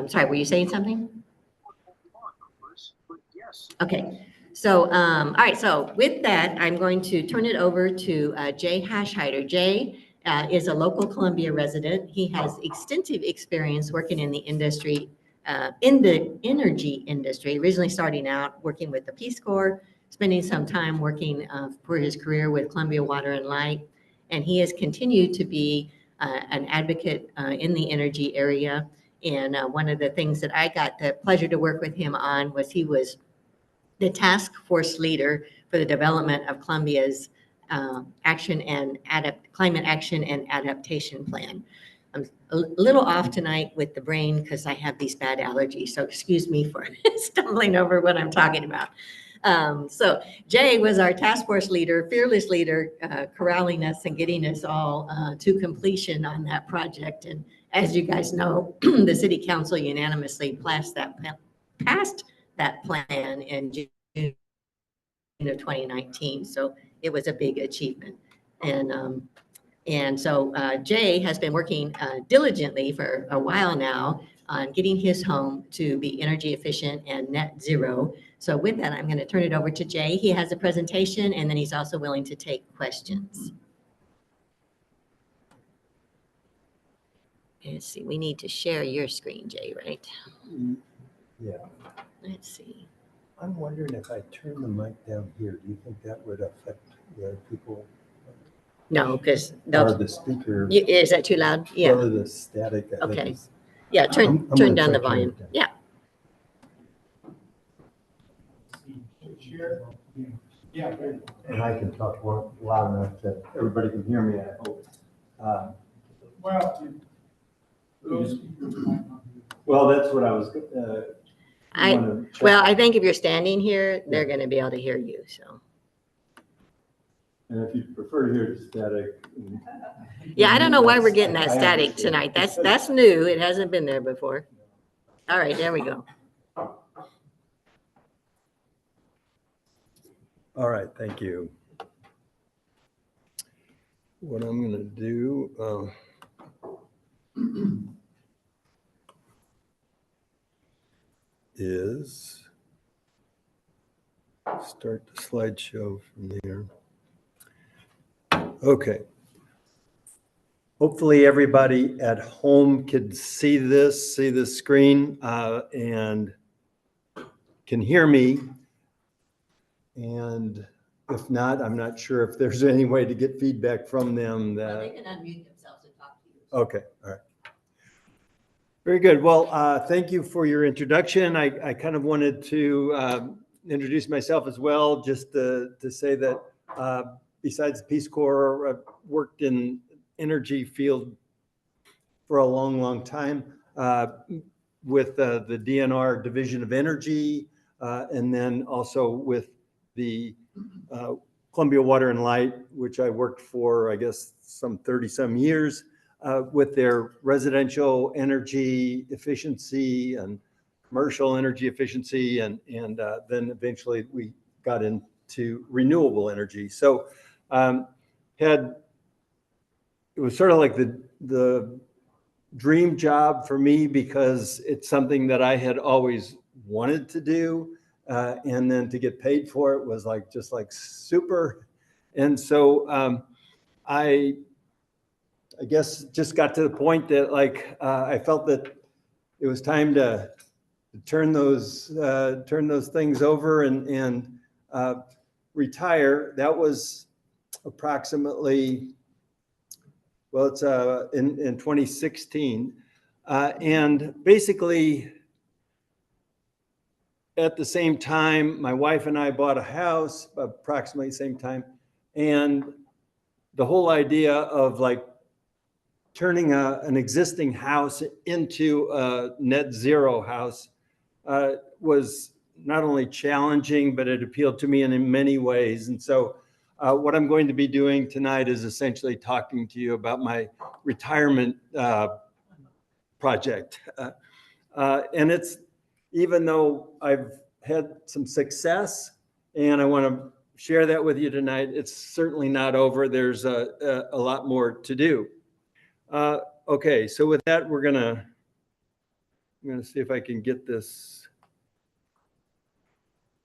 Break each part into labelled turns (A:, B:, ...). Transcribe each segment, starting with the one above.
A: Sorry, were you saying something? Okay. So, all right. So with that, I'm going to turn it over to Jay Hasheider. Jay is a local Columbia resident. He has extensive experience working in the industry, in the energy industry, originally starting out working with the Peace Corps, spending some time working for his career with Columbia Water and Light. And he has continued to be an advocate in the energy area. And one of the things that I got the pleasure to work with him on was he was the task force leader for the development of Columbia's climate action and adaptation plan. I'm a little off tonight with the brain because I have these bad allergies, so excuse me for stumbling over what I'm talking about. So Jay was our task force leader, fearless leader, corralling us and getting us all to completion on that project. And as you guys know, the city council unanimously passed that plan in June of 2019. So it was a big achievement. And so Jay has been working diligently for a while now on getting his home to be energy efficient and net zero. So with that, I'm going to turn it over to Jay. He has a presentation, and then he's also willing to take questions. Let's see, we need to share your screen, Jay, right?
B: Yeah.
A: Let's see.
B: I'm wondering if I turn the mic down here, do you think that would affect the people?
A: No, because
B: Or the speaker?
A: Is that too loud? Yeah.
B: Or the static?
A: Okay. Yeah,
B: I'm
A: turn
B: gonna
A: down
B: try
A: the
B: to turn
A: volume.
B: it down.
A: Yeah.
B: And I can talk loud enough that everybody can hear me, I hope. Well, that's what I was.
A: I think if you're standing here, they're going to be able to hear you. So.
B: And if you prefer to hear the static.
A: Yeah, I don't know why we're getting that static tonight. That's new. It hasn't been there before. All right, there we go.
B: All right, thank you. What I'm going to do is start the slideshow from there. Okay. Hopefully everybody at home can see the screen and can hear me. And if not, I'm not sure if there's any way to get feedback from them.
A: Well, they can unmute themselves and talk to you.
B: Okay, all right. Very good. Well, thank you for your introduction. I kind of wanted to introduce myself as well, just to say that besides the Peace Corps, I've worked in energy field for a long time with the DNR Division of Energy, and then also with the Columbia Water and Light, which I worked for, I guess, some 30-some years with their residential energy efficiency and commercial energy efficiency, and then eventually we got into renewable energy. So it was sort of like the dream job for me because it's something that I had always wanted to do. And then to get paid for it was just like super. And so I guess just got to the point that I felt that it was time to turn those things over and retire. That was approximately, well, it's in 2016. And basically, at the same time, my wife and I bought a house, approximately the same time. And the whole idea of turning an existing house into a net zero house was not only challenging, but it appealed to me in many ways. And so what I'm going to be doing tonight is essentially talking to you about my retirement project. And it's, even though I've had some success and I want to share that with you tonight, it's certainly not over. There's a lot more to do. Okay, so with that, I'm gonna see if I can get this.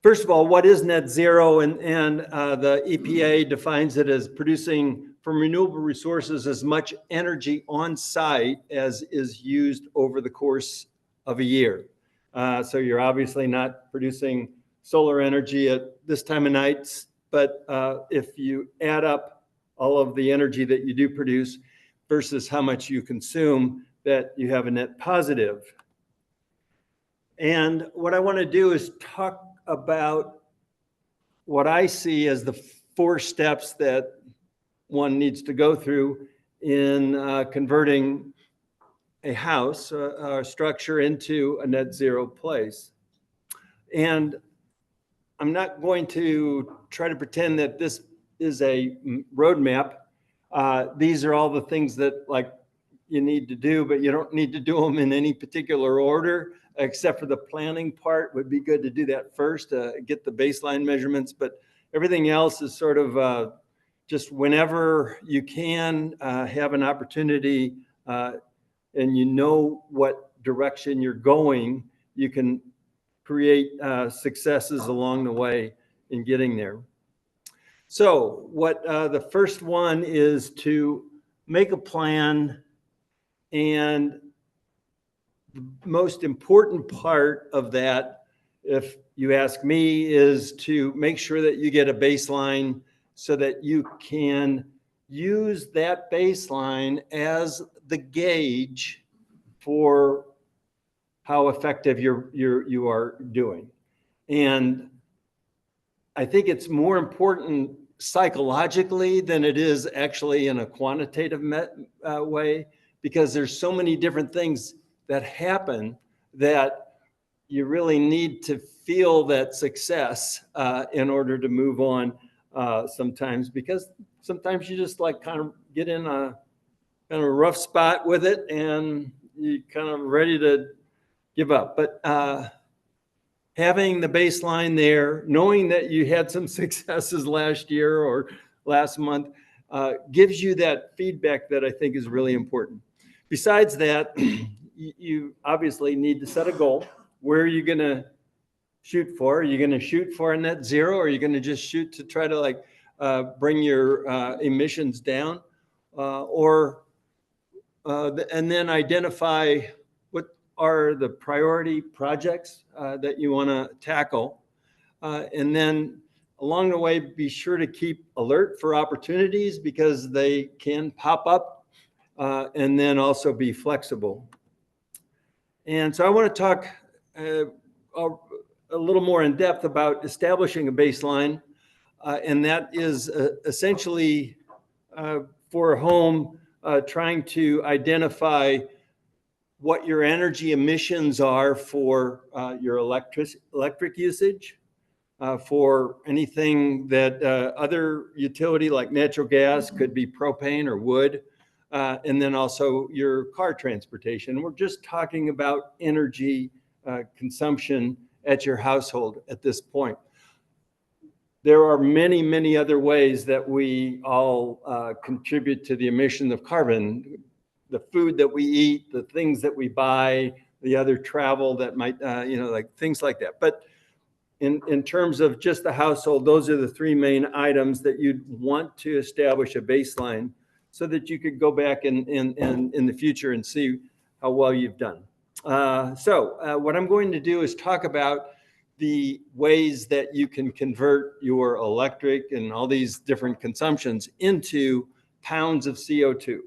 B: First of all, what is net zero? And the EPA defines it as producing from renewable resources as much energy on site as is used over the course of a year. So you're obviously not producing solar energy at this time of night, but if you add up all of the energy that you do produce versus how much you consume, that you have a net positive. And what I want to do is talk about what I see as the 4 steps that one needs to go through in converting a house, a structure, into a net zero place. And I'm not going to try to pretend that this is a roadmap. These are all the things that you need to do, but you don't need to do them in any particular order, except for the planning part. Would be good to do that first, get the baseline measurements, but everything else is sort of just whenever you can have an opportunity and you know what direction you're going, you can create successes along the way in getting there. So what the first one is to make a plan. And the most important part of that, if you ask me, is to make sure that you get a baseline so that you can use that baseline as the gauge for how effective you are doing. And I think it's more important psychologically than it is actually in a quantitative way, because there's so many different things that happen that you really need to feel that success in order to move on sometimes, because sometimes you just kind of get in a kind of rough spot with it and you kind of ready to give up. But having the baseline there, knowing that you had some successes last year or last month, gives you that feedback that I think is really important. Besides that, you obviously need to set a goal. Where are you going to shoot for? Are you going to shoot for a net zero, or are you going to just shoot to try to bring your emissions down? And then identify what are the priority projects that you want to tackle. And then along the way, be sure to keep alert for opportunities, because they can pop up, and then also be flexible. And so I want to talk a little more in depth about establishing a baseline. And that is essentially for a home, trying to identify what your energy emissions are for your electric usage, for anything that other utility like natural gas, could be propane or wood, and then also your car transportation. We're just talking about energy consumption at your household at this point. There are many, many other ways that we all contribute to the emission of carbon. The food that we eat, the things that we buy, the other travel that might, things like that. But in terms of just the household, those are the 3 main items that you'd want to establish a baseline so that you could go back in the future and see how well you've done. So what I'm going to do is talk about the ways that you can convert your electric and all these different consumptions into pounds of CO2.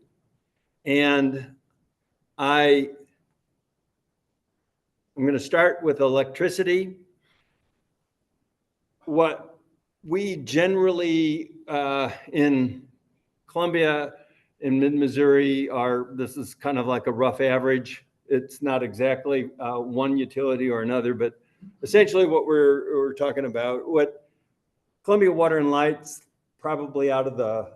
B: And I'm going to start with electricity. What we generally in Columbia, in mid-Missouri, this is kind of like a rough average. It's not exactly one utility or another, but essentially what we're talking about, what Columbia Water and Light's probably out of the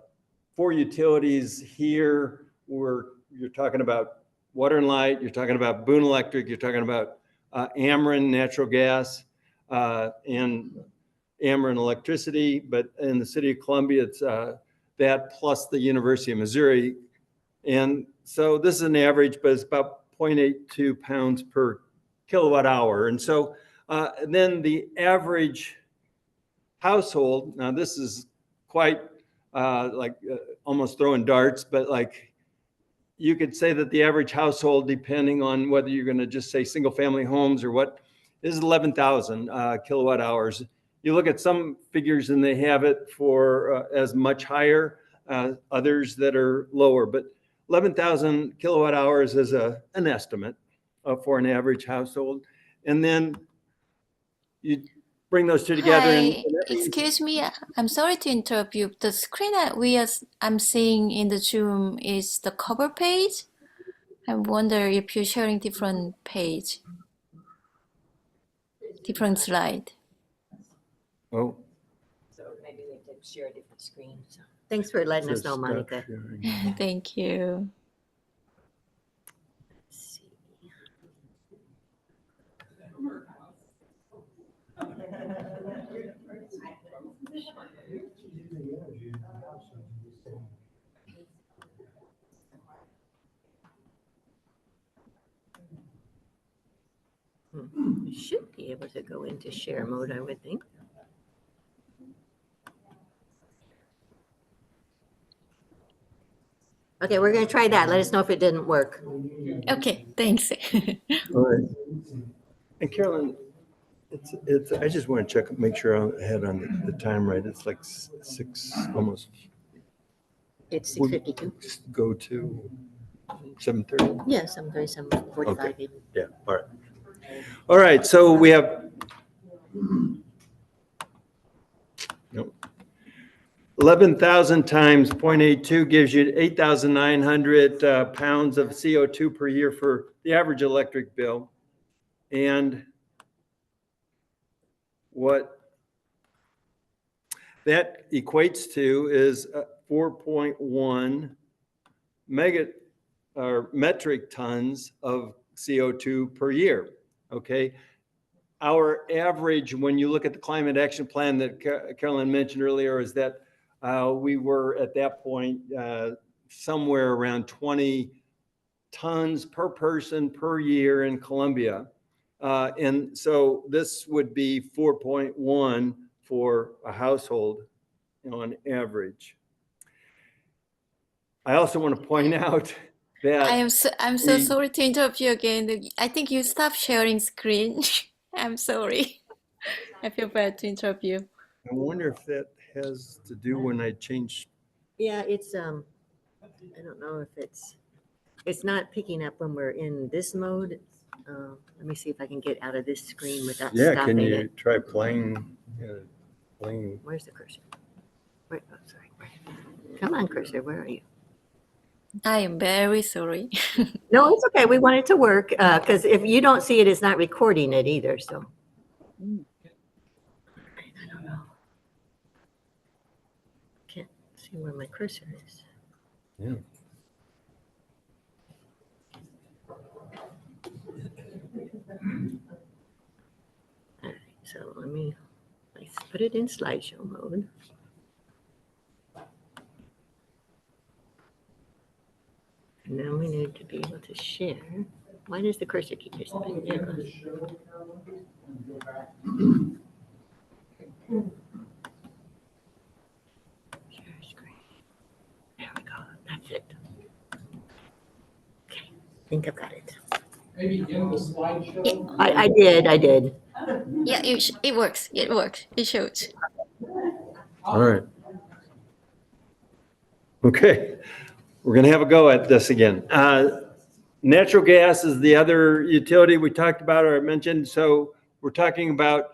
B: 4 utilities here, you're talking about Water and Light, you're talking about Boone Electric, you're talking about Ameren Natural Gas, and Ameren Electricity. But in the city of Columbia, it's that plus the University of Missouri And so this is an average, but it's about 0.82 pounds per kilowatt hour. And so then the average household, now this is quite almost throwing darts, but like you could say that the average household, depending on whether you're going to just say single family homes or what, is 11,000 kilowatt hours. You look at some figures and they have it for as much higher, others that are lower, but 11,000 kilowatt hours is an estimate for an average household. And then you bring those two together.
C: Hi, excuse me. I'm sorry to interrupt you. The screen that I'm seeing in the Zoom is the cover page. I wonder if you're sharing different page, different slide.
B: Oh,
A: So maybe we have to share a different screen. So thanks for letting us know, Monica.
C: Thank you.
A: Let's see. We should be able to go into share mode, I would think. Okay, we're going to try that. Let us know if it didn't work.
C: Okay, thanks.
B: all right. And Carolyn, it's. I just want to check, make sure I had on the time right. It's like 6, almost.
A: It's 6:52.
B: Go to 7:30.
A: Yeah, 7:30, 7:45
B: Okay.
A: even.
B: Yeah. All right. All right. So we have. Nope. 11,000 times 0.82 gives you 8,900 pounds of CO2 per year for the average electric bill. And what that equates to is 4.1 metric tons of CO2 per year. Okay. Our average, when you look at the climate action plan that Carolyn mentioned earlier, is that we were at that point somewhere around 20 tons per person per year in Colombia. And so this would be 4.1 for a household on average. I also want to point out that
C: I'm so sorry to interrupt you again. I think you stopped sharing screen. I'm sorry. I feel bad to interrupt you.
B: I wonder if that has to do when I change.
A: Yeah, it's, I don't know if it's not picking up when we're in this mode. Let me see if I can get out of this screen without
B: Yeah,
A: stopping
B: can you
A: it.
B: try playing? Playing.
A: Where's the cursor? Where, oh, sorry. Come on, cursor, where are you?
C: I am very sorry.
A: No, it's okay. We want it to work because if you don't see it, it's not recording it either. So I don't know. Can't see where my cursor is.
B: Yeah.
A: All right, so let's put it in slideshow mode. And then we need to be able to share. Why does the cursor keep disappearing? There it goes. Share screen. There we go. That's it. Okay, I think I've got it.
D: Maybe in the slideshow.
A: I did.
C: Yeah, it works. It works. It shows.
B: All right. Okay, we're going to have a go at this again. Natural gas is the other utility we talked about or I mentioned. So we're talking about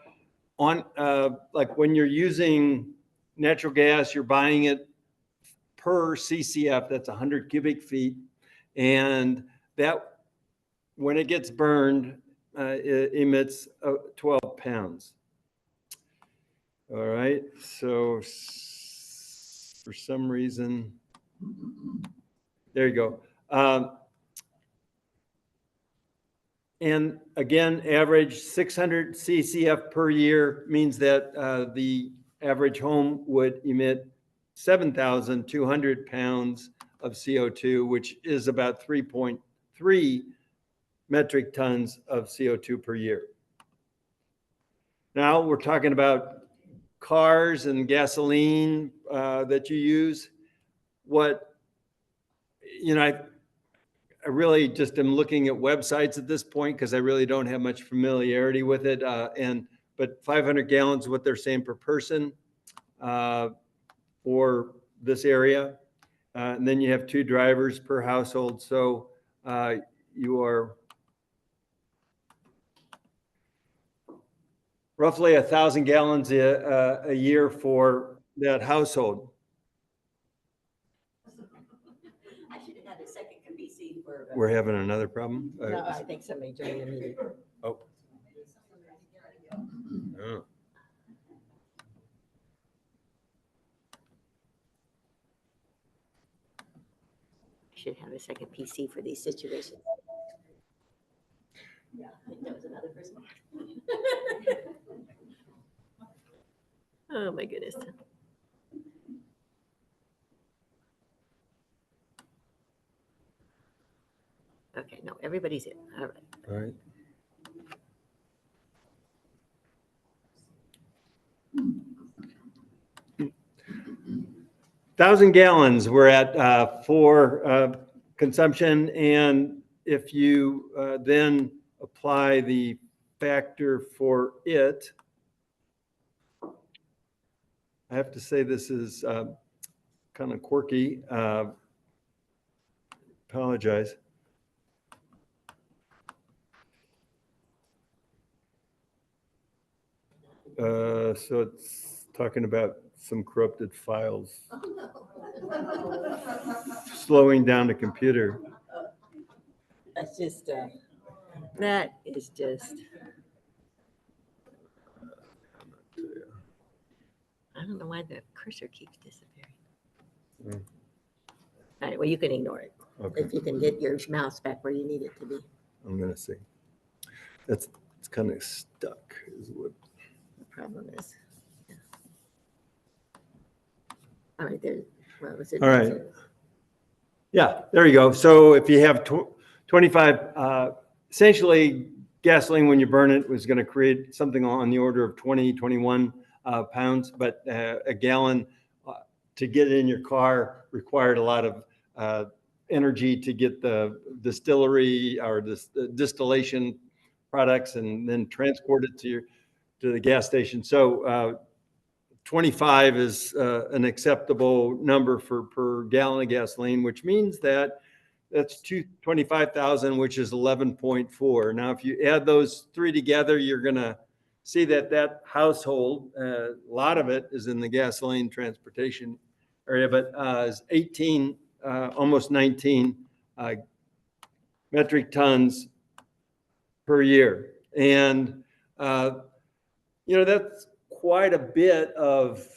B: on like when you're using natural gas, you're buying it per CCF. That's 100 cubic feet, and that when it gets burned, it emits 12 pounds. All right, so for some reason, there you go. And again, average 600 CCF per year means that the average home would emit 7,200 pounds of CO2, which is about 3.3 metric tons of CO2 per year. Now we're talking about cars and gasoline that you use. What, I really just am looking at websites at this point because I really don't have much familiarity with it. But 500 gallons is what they're saying per person for this area. And then you have 2 drivers per household. So you are roughly 1,000 gallons a year for that household.
A: I should have had a second PC for.
B: We're having another problem?
A: No, I think somebody joined the meeting.
B: Oh. Oh.
A: Should have a second PC for these situations. Yeah, I think that was another person. Oh, my goodness. Okay, no, everybody's in. All right.
B: All right. Thousand gallons we're at for consumption, and if you then apply the factor for it, I have to say this is kind of quirky. Apologize. So it's talking about some corrupted files slowing down the computer.
A: That's just, that is just. I don't know why the cursor keeps disappearing.
B: Mm.
A: All right, well, you can ignore it.
B: Okay,
A: If you can get your mouse back where you need it to be.
B: I'm gonna see. It's kind of stuck is what.
A: The problem is. Yeah. All right, there, what was it?
B: All right. Yeah, there you go. So if you have 25, essentially gasoline when you burn it was going to create something on the order of 20, 21 pounds, but a gallon to get it in your car required a lot of energy to get the distillery or the distillation products and then transport it to the gas station. So 25 is an acceptable number per gallon of gasoline, which means that that's 25,000, which is 11.4. Now, if you add those 3 together, you're going to see that household, a lot of it is in the gasoline transportation area, but is 18, almost 19 metric tons per year. And, that's quite a bit of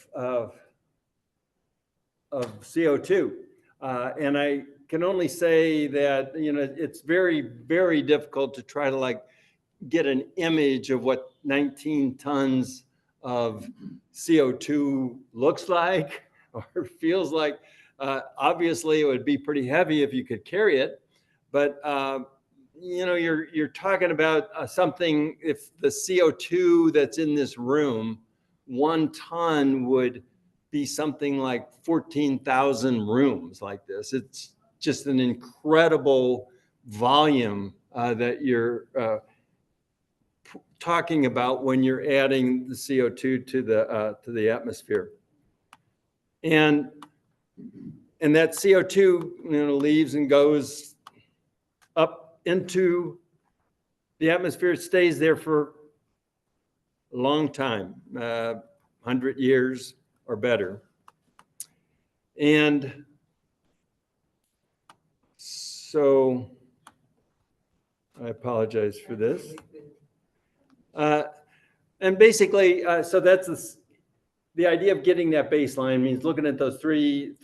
B: CO2. And I can only say that, it's very, very difficult to try to get an image of what 19 tons of CO2 looks like or feels like. Obviously, it would be pretty heavy if you could carry it. But, you're talking about something, if the CO2 that's in this room, 1 ton would be something like 14,000 rooms like this. It's just an incredible volume that you're talking about when you're adding the CO2 to the atmosphere. And that CO2 leaves and goes up into the atmosphere. It stays there for a long time, 100 years or better. And so I apologize for this. And basically, so that's the idea of getting that baseline means looking at those three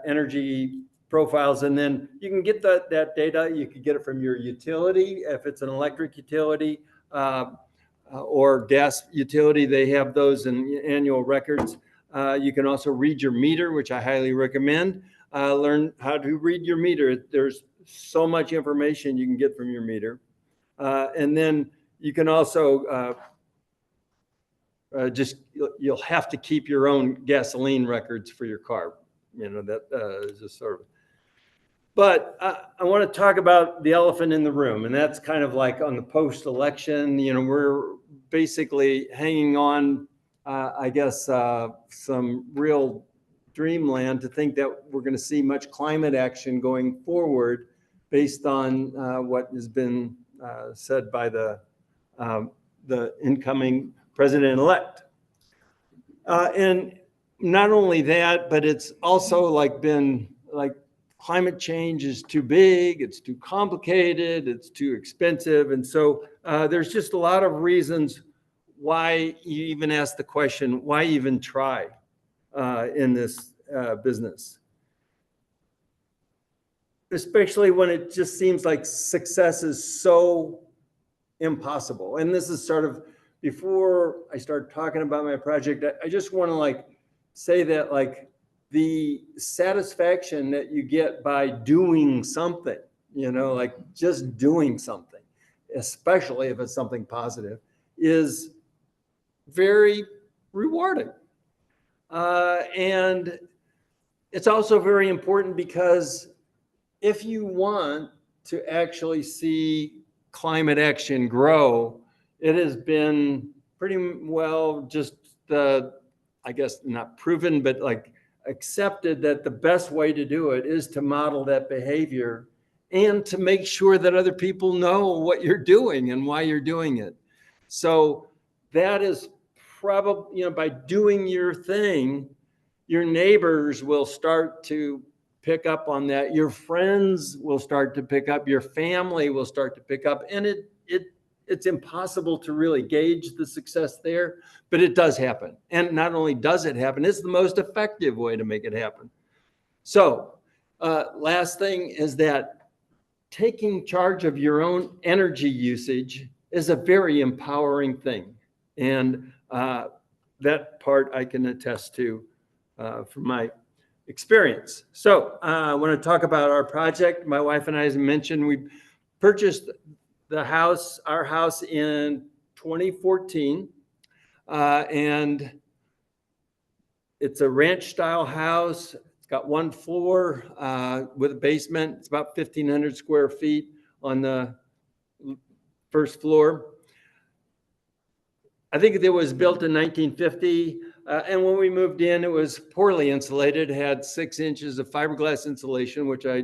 B: energy profiles, and then you can get that data. You can get it from your utility if it's an electric utility or gas utility. They have those in annual records. You can also read your meter, which I highly recommend. learn how to read your meter. There's so much information you can get from your meter. And then you can also you'll have to keep your own gasoline records for your car. You know, that is just sort of. But I want to talk about the elephant in the room, and that's kind of like on the post-election. You know, we're basically hanging on, I guess, some real dreamland to think that we're going to see much climate action going forward based on what has been said by the incoming president-elect. And not only that, but it's also like been like climate change is too big, it's too complicated, it's too expensive. And so there's just a lot of reasons why you even ask the question, why even try in this business? Especially when it just seems like success is so impossible. And this is sort of, before I start talking about my project, I just want to like say that like the satisfaction that you get by doing something, you know, like just doing something, especially if it's something positive, is very rewarding. And it's also very important because if you want to actually see climate action grow, it has been pretty well just I guess not proven, but like accepted that the best way to do it is to model that behavior and to make sure that other people know what you're doing and why you're doing it. So that is probably, you know, by doing your thing, your neighbors will start to pick up on that. Your friends will start to pick up. Your family will start to pick up. And it's impossible to really gauge the success there, but it does happen. And not only does it happen, it's the most effective way to make it happen. So last thing is that taking charge of your own energy usage is a very empowering thing. And that part I can attest to from my experience. So I want to talk about our project. My wife and I, as I mentioned, we purchased our house in 2014. And it's a ranch style house. It's got one floor with a basement. It's about 1,500 square feet on the first floor. I think it was built in 1950. And when we moved in, it was poorly insulated. It had 6 inches of fiberglass insulation, which I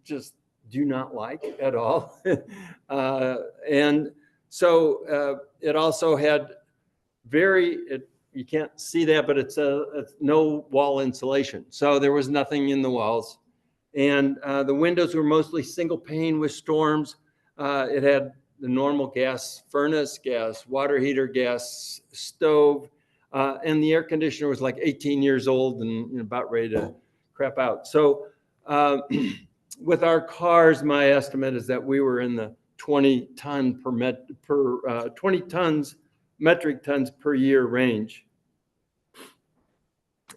B: just do not like at all. And so it also had you can't see that, but it's no wall insulation. So there was nothing in the walls. And the windows were mostly single pane with storms. It had the normal gas furnace, gas water heater, gas stove. And the air conditioner was like 18 years old and about ready to crap out. So with our cars, my estimate is that we were in the 20 metric tons per year range.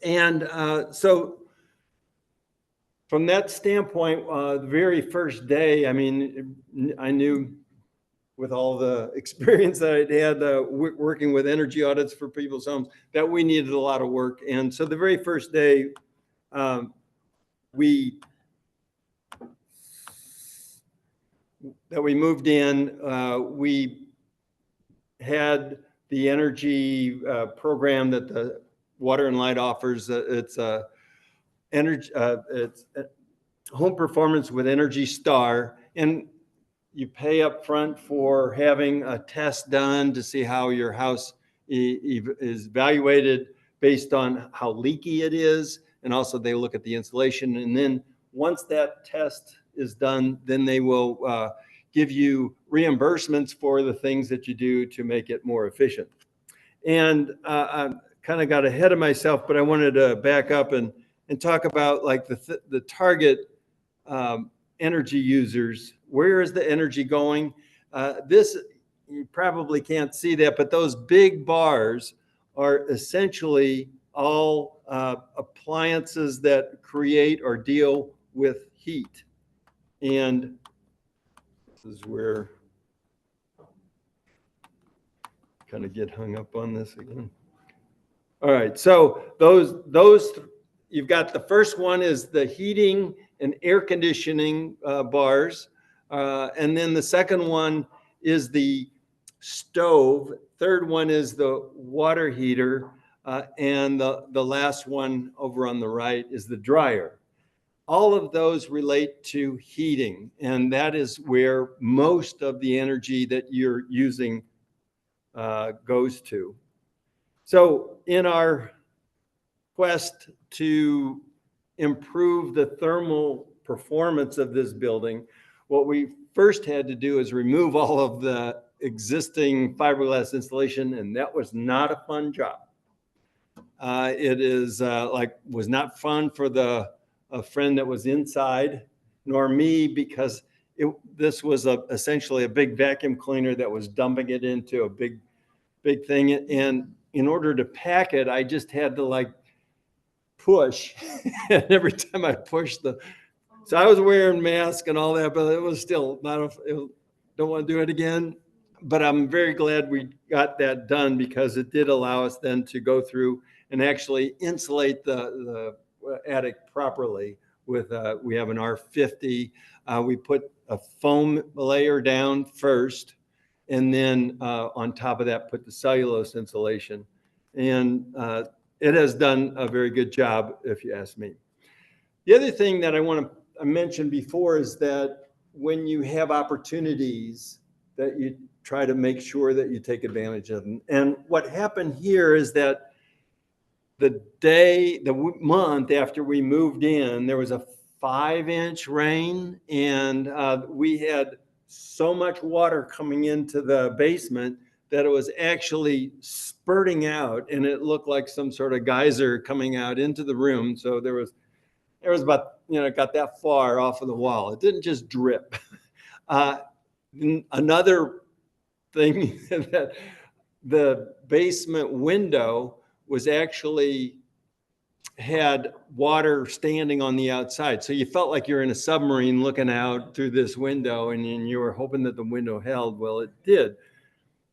B: And so from that standpoint, the very first day, I mean, I knew with all the experience that I'd had working with energy audits for people's homes, that we needed a lot of work. And so the very first day, we moved in, we had the energy program that the Water and Light offers. It's Home Performance with Energy Star, and you pay up front for having a test done to see how your house is evaluated based on how leaky it is, and also they look at the insulation. And then once that test is done, then they will give you reimbursements for the things that you do to make it more efficient. And I kind of got ahead of myself, but I wanted to back up and talk about like the target energy users. Where is the energy going? This, you probably can't see that, but those big bars are essentially all appliances that create or deal with heat. And this is where kind of get hung up on this again. All right, so those you've got, the first one is the heating and air conditioning bars, and then the second one is the stove. Third one is the water heater, and the last one over on the right is the dryer. All of those relate to heating, and that is where most of the energy that you're using goes to. So in our quest to improve the thermal performance of this building, what we first had to do is remove all of the existing fiberglass insulation, and that was not a fun job. It is was not fun for a friend that was inside, nor me, because this was essentially a big vacuum cleaner that was dumping it into a big thing. And in order to pack it, I just had to push. And every time I pushed so I was wearing mask and all that, but it was still don't want to do it again. But I'm very glad we got that done, because it did allow us then to go through and actually insulate the attic properly with, we have an R50. We put a foam layer down first, and then on top of that, put the cellulose insulation. And it has done a very good job, if you ask me. The other thing that I want to mention before is that when you have opportunities, that you try to make sure that you take advantage of them. And what happened here is that the month after we moved in, there was a 5-inch rain, and we had so much water coming into the basement that it was actually spurting out, and it looked like some sort of geyser coming out into the room. So there was about, it got that far off of the wall. It didn't just drip. Another thing, that the basement window was actually had water standing on the outside. So you felt like you're in a submarine looking out through this window, and you were hoping that the window held. Well, it did.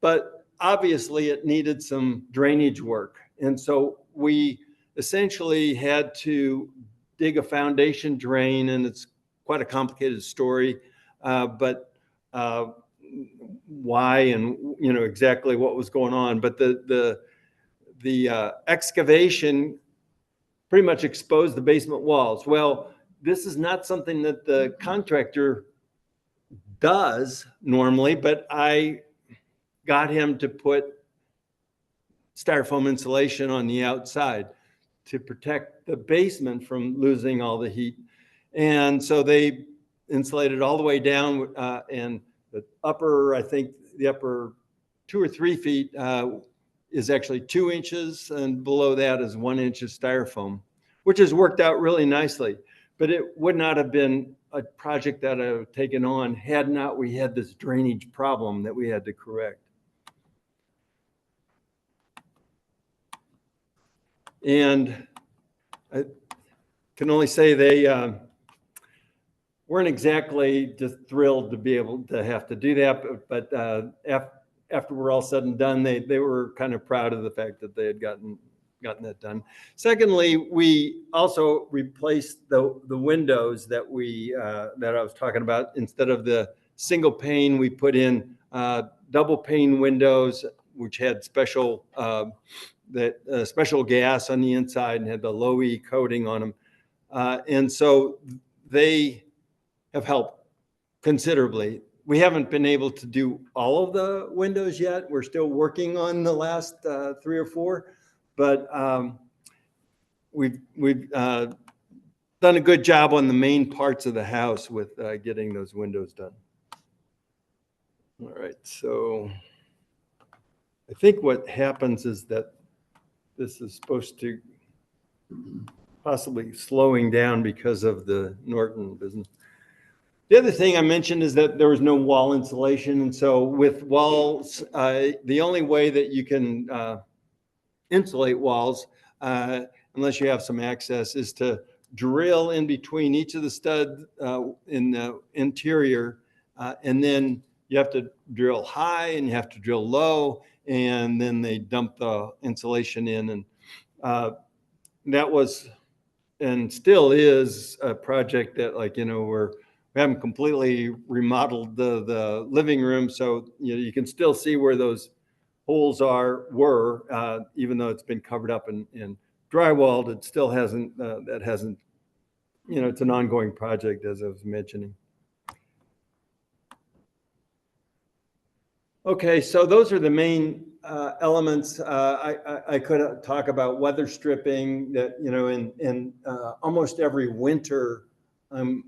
B: But obviously it needed some drainage work. And so we essentially had to dig a foundation drain, and it's quite a complicated story, but why and exactly what was going on. But the excavation pretty much exposed the basement walls. Well, this is not something that the contractor does normally, but I got him to put styrofoam insulation on the outside to protect the basement from losing all the heat. And so they insulated all the way down, and the upper, I think the upper 2 or 3 feet is actually 2 inches, and below that is 1 inch of styrofoam, which has worked out really nicely. But it would not have been a project that I would have taken on had not we had this drainage problem that we had to correct. And I can only say they weren't exactly just thrilled to be able to have to do that, but after we're all said and done, they were kind of proud of the fact that they had gotten that done. Secondly, we also replaced the windows that I was talking about. Instead of the single pane, we put in double pane windows, which had special gas on the inside and had the low E coating on them. And so they have helped considerably. We haven't been able to do all of the windows yet. We're still working on the last 3 or 4, but we've done a good job on the main parts of the house with getting those windows done. All right, so I think what happens is that this is supposed to possibly slowing down because of the Norton business. The other thing I mentioned is that there was no wall insulation. And so with walls, the only way that you can insulate walls unless you have some access, is to drill in between each of the stud in the interior, and then you have to drill high and you have to drill low, and then they dump the insulation in. And that was and still is a project that, like, we haven't completely remodeled the living room, so you can still see where those holes were, even though it's been covered up and drywalled. It still hasn't, it's an ongoing project, as I was mentioning. Okay, so those are the main elements. I could talk about weather stripping that, in almost every winter, I'm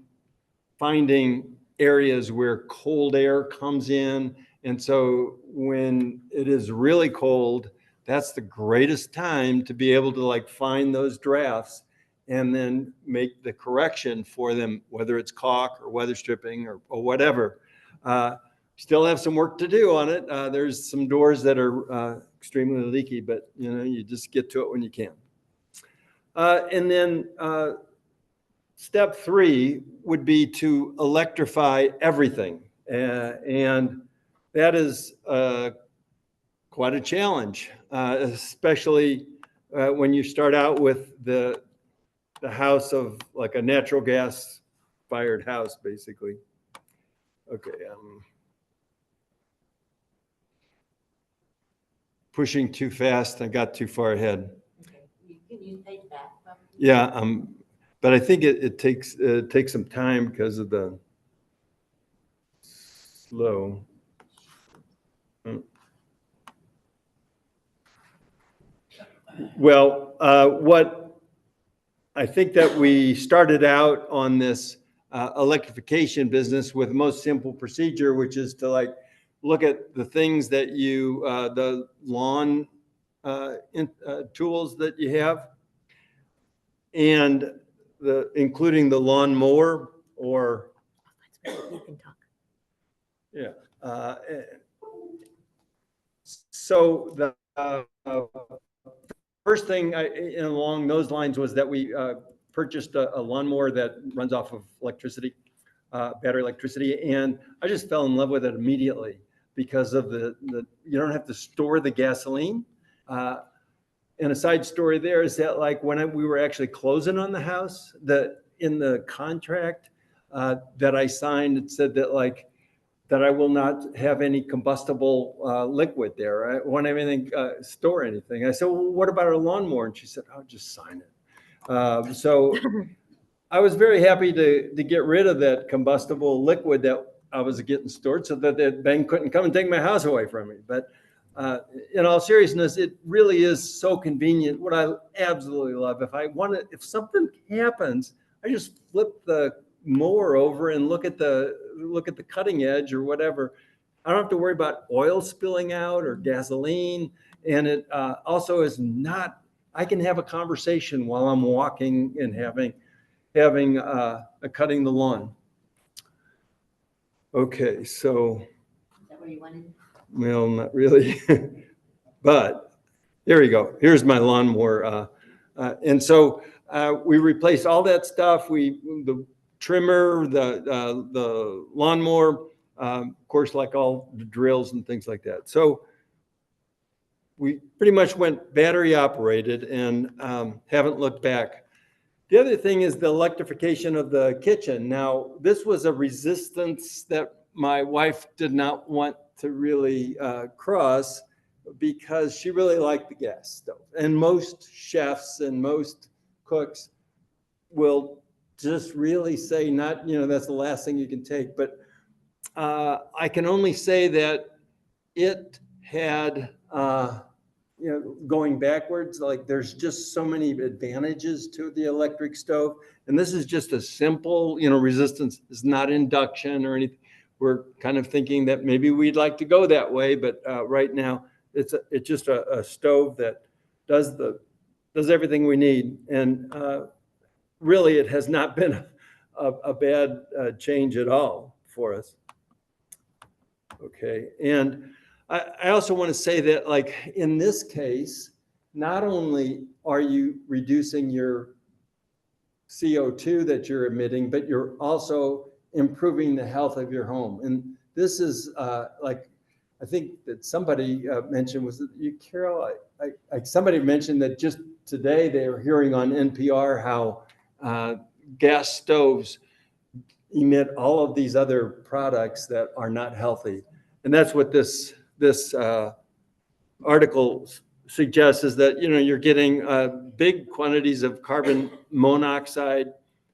B: finding areas where cold air comes in. And so when it is really cold, that's the greatest time to be able to find those drafts and then make the correction for them, whether it's caulk or weather stripping or whatever. Still have some work to do on it. There's some doors that are extremely leaky, but you just get to it when you can. And then step 3 would be to electrify everything. And that is quite a challenge, especially when you start out with the house of like a natural gas fired house, basically. Okay. Pushing too fast. I got too far ahead.
A: Okay. Can you take that?
B: Yeah. But I think it takes some time because of the slow. Well, what I think that we started out on this electrification business with the most simple procedure, which is to look at the things that the lawn tools that you have, and including the lawnmower or.
A: You can talk.
B: Yeah. So the first thing along those lines was that we purchased a lawnmower that runs off of electricity, battery electricity, and I just fell in love with it immediately because of the you don't have to store the gasoline. And a side story there is that when we were actually closing on the house, in the contract that I signed, it said that that I will not have any combustible liquid there. I won't have anything, store anything. I said, well, what about our lawnmower? And she said, oh, just sign it. So I was very happy to get rid of that combustible liquid that I was getting stored so that Ben couldn't come and take my house away from me. But in all seriousness, it really is so convenient. What I absolutely love, if something happens, I just flip the mower over and look at the cutting edge or whatever. I don't have to worry about oil spilling out or gasoline. And it also is not, I can have a conversation while I'm walking and having cutting the lawn. Okay, so.
A: Is that where you wanted?
B: Well, not really, but there you go. Here's my lawnmower. And so we replaced all that stuff. The trimmer, the lawnmower, of course, like all the drills and things like that. So we pretty much went battery operated and haven't looked back. The other thing is the electrification of the kitchen. Now, this was a resistance that my wife did not want to really cross because she really liked the gas stove. And most chefs and most cooks will just really say that's the last thing you can take. But I can only say that it had, going backwards, there's just so many advantages to the electric stove. And this is just a simple, resistance. It's not induction or anything. We're kind of thinking that maybe we'd like to go that way, but right now it's just a stove that does everything we need. And really, it has not been a bad change at all for us. Okay, and I also want to say that in this case, not only are you reducing your CO2 that you're emitting, but you're also improving the health of your home. And this is like, I think that somebody mentioned, was it you, Carol? Somebody mentioned that just today they were hearing on NPR how gas stoves emit all of these other products that are not healthy. And that's what this article suggests, is that, you're getting big quantities of carbon monoxide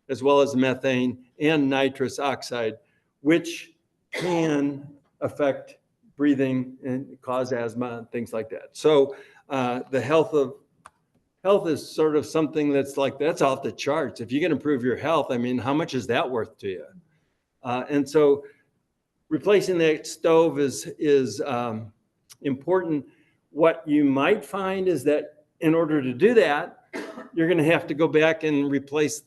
B: as well as methane and nitrous oxide, which can affect breathing and cause asthma and things like that. So the health is sort of something that's off the charts. If you can improve your health, I mean, how much is that worth to you? And so replacing that stove is important. What you might find is that in order to do that, you're going to have to go back and replace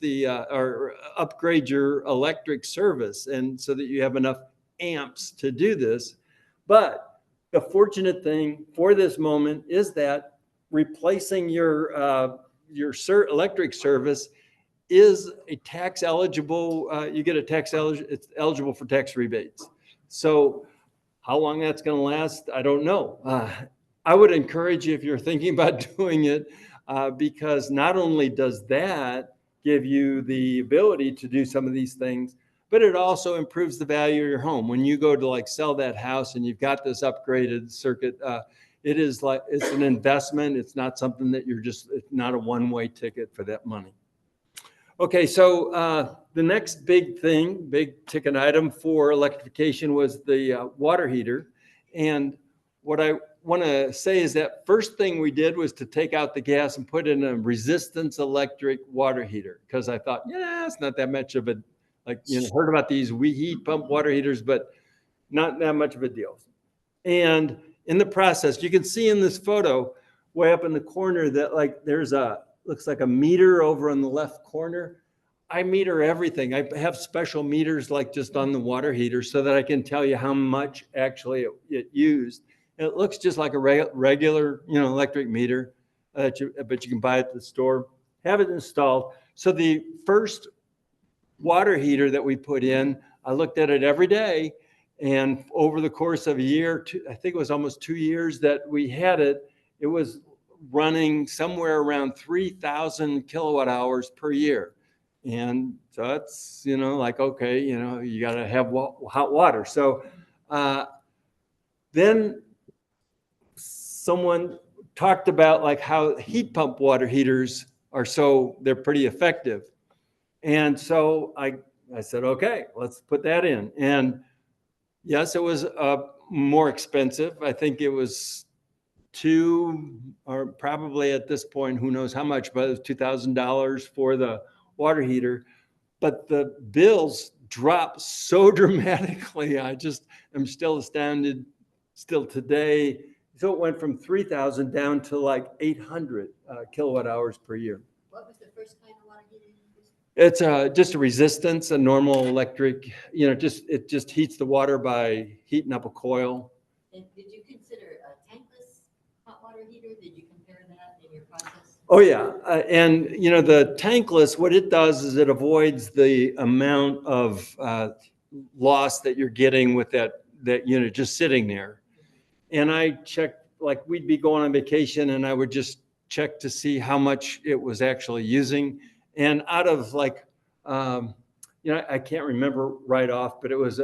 B: or upgrade your electric service, and so that you have enough amps to do this. But the fortunate thing for this moment is that replacing your electric service is a tax eligible. You get a it's eligible for tax rebates. So how long that's going to last, I don't know. I would encourage you, if you're thinking about doing it, because not only does that give you the ability to do some of these things, but it also improves the value of your home. When you go to sell that house and you've got this upgraded circuit, it's an investment. It's not something that it's not a one-way ticket for that money. Okay, so the next big ticket item for electrification was the water heater. And what I want to say is that first thing we did was to take out the gas and put in a resistance electric water heater, because I thought, it's not that much of a, heard about these heat pump water heaters, but not that much of a deal. And in the process, you can see in this photo way up in the corner that there's looks like a meter over on the left corner. I meter everything. I have special meters just on the water heater so that I can tell you how much actually it used. And it looks just like a regular, electric meter, but you can buy it at the store, have it installed. So the first water heater that we put in, I looked at it every day. And over the course of a year, I think it was almost 2 years that we had it, it was running somewhere around 3,000 kilowatt hours per year. And so that's, okay, you got to have hot water. So then someone talked about how heat pump water heaters they're pretty effective. And so I said, okay, let's put that in. And yes, it was more expensive. I think it was or probably at this point, who knows how much, but it was $2,000 for the water heater. But the bills dropped so dramatically. I just am still astounded still today. So it went from 3,000 down to 800 kilowatt hours per year.
A: What was the first kind of water heater you used?
B: It's just a resistance, a normal electric, it just heats the water by heating up a coil.
A: And did you consider a tankless hot water heater? Did you compare that in your process?
B: Oh yeah, and the tankless, what it does is it avoids the amount of loss that you're getting with that unit just sitting there. And I checked, we'd be going on vacation, and I would just check to see how much it was actually using. And out of I can't remember right off, but it was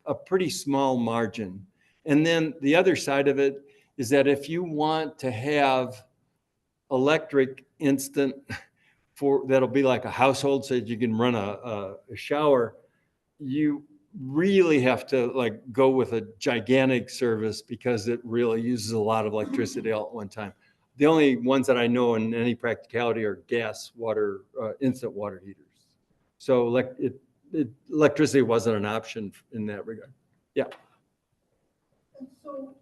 B: a pretty small margin. And then the other side of it is that if you want to have electric instant that'll be like a household, so that you can run a shower, you really have to go with a gigantic service, because it really uses a lot of electricity all at one time. The only ones that I know in any practicality are gas water, instant water heaters. So electricity wasn't an option in that regard. Yeah.
E: And so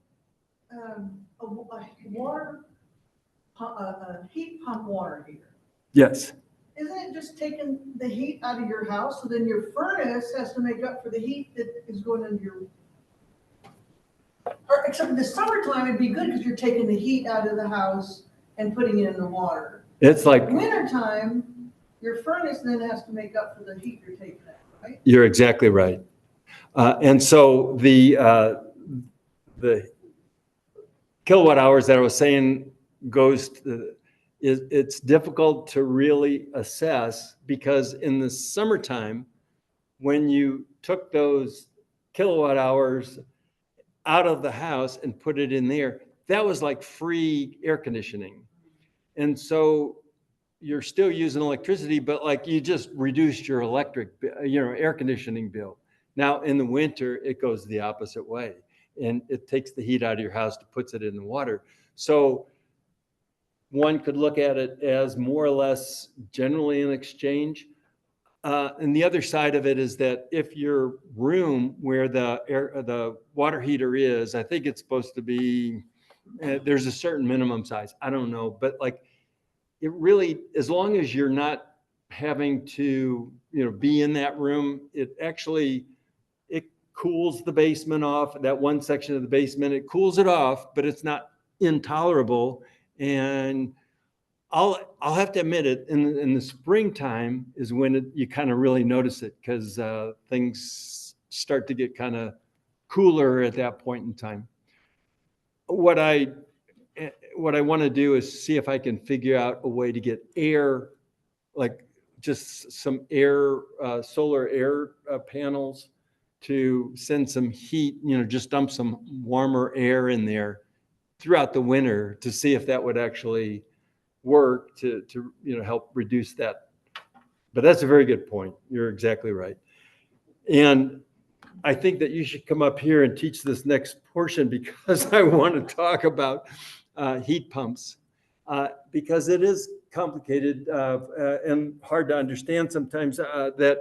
E: a heat pump water heater,
B: Yes.
E: isn't it just taking the heat out of your house? So then your furnace has to make up for the heat that is going into your, or except in the summertime, it'd be good because you're taking the heat out of the house and putting it in the water.
B: It's like,
E: Wintertime, your furnace then has to make up for the heat you're taking out, right?
B: you're exactly right. And so the kilowatt hours that I was saying goes to, it's difficult to really assess because in the summertime, when you took those kilowatt hours out of the house and put it in there, that was like free air conditioning. And so you're still using electricity, but like you just reduced your air conditioning bill. Now in the winter, it goes the opposite way and it takes the heat out of your house, puts it in the water. So one could look at it as more or less generally an exchange. And the other side of it is that if your room where the water heater is, I think it's supposed to be, there's a certain minimum size. I don't know, but like it really, as long as you're not having to, be in that room, it cools the basement off. That one section of the basement, it cools it off, but it's not intolerable. And I'll have to admit it. In the springtime is when you kind of really notice it because things start to get kind of cooler at that point in time. What I want to do is see if I can figure out a way to get air, like just some air, solar air panels to send some heat. Just dump some warmer air in there throughout the winter to see if that would actually work to help reduce that. But that's a very good point. You're exactly right. And I think that you should come up here and teach this next portion because I want to talk about heat pumps because it is complicated and hard to understand sometimes that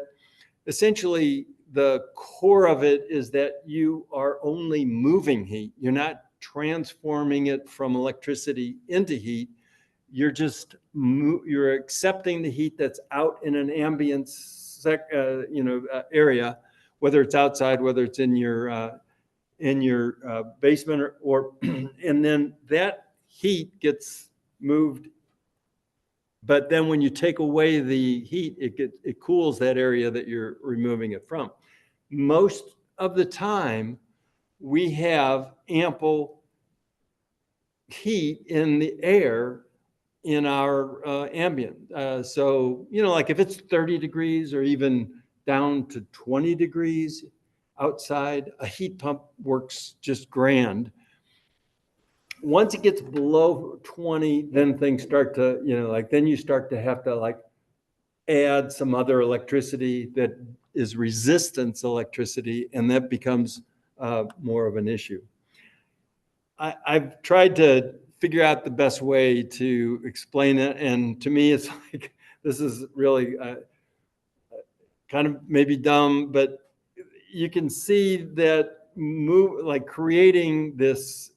B: essentially the core of it is that you are only moving heat. You're not transforming it from electricity into heat. You're just you're accepting the heat that's out in an ambient area, whether it's outside, whether it's in your basement or and then that heat gets moved. But then when you take away the heat, it cools that area that you're removing it from. Most of the time, we have ample heat in the air in our ambient. So, like if it's 30 degrees or even down to 20 degrees outside, a heat pump works just grand. Once it gets below 20, then things start to, then you start to have to add some other electricity that is resistance electricity, and that becomes more of an issue. I've tried to figure out the best way to explain it. And to me, it's like, this is really kind of maybe dumb, but you can see that creating this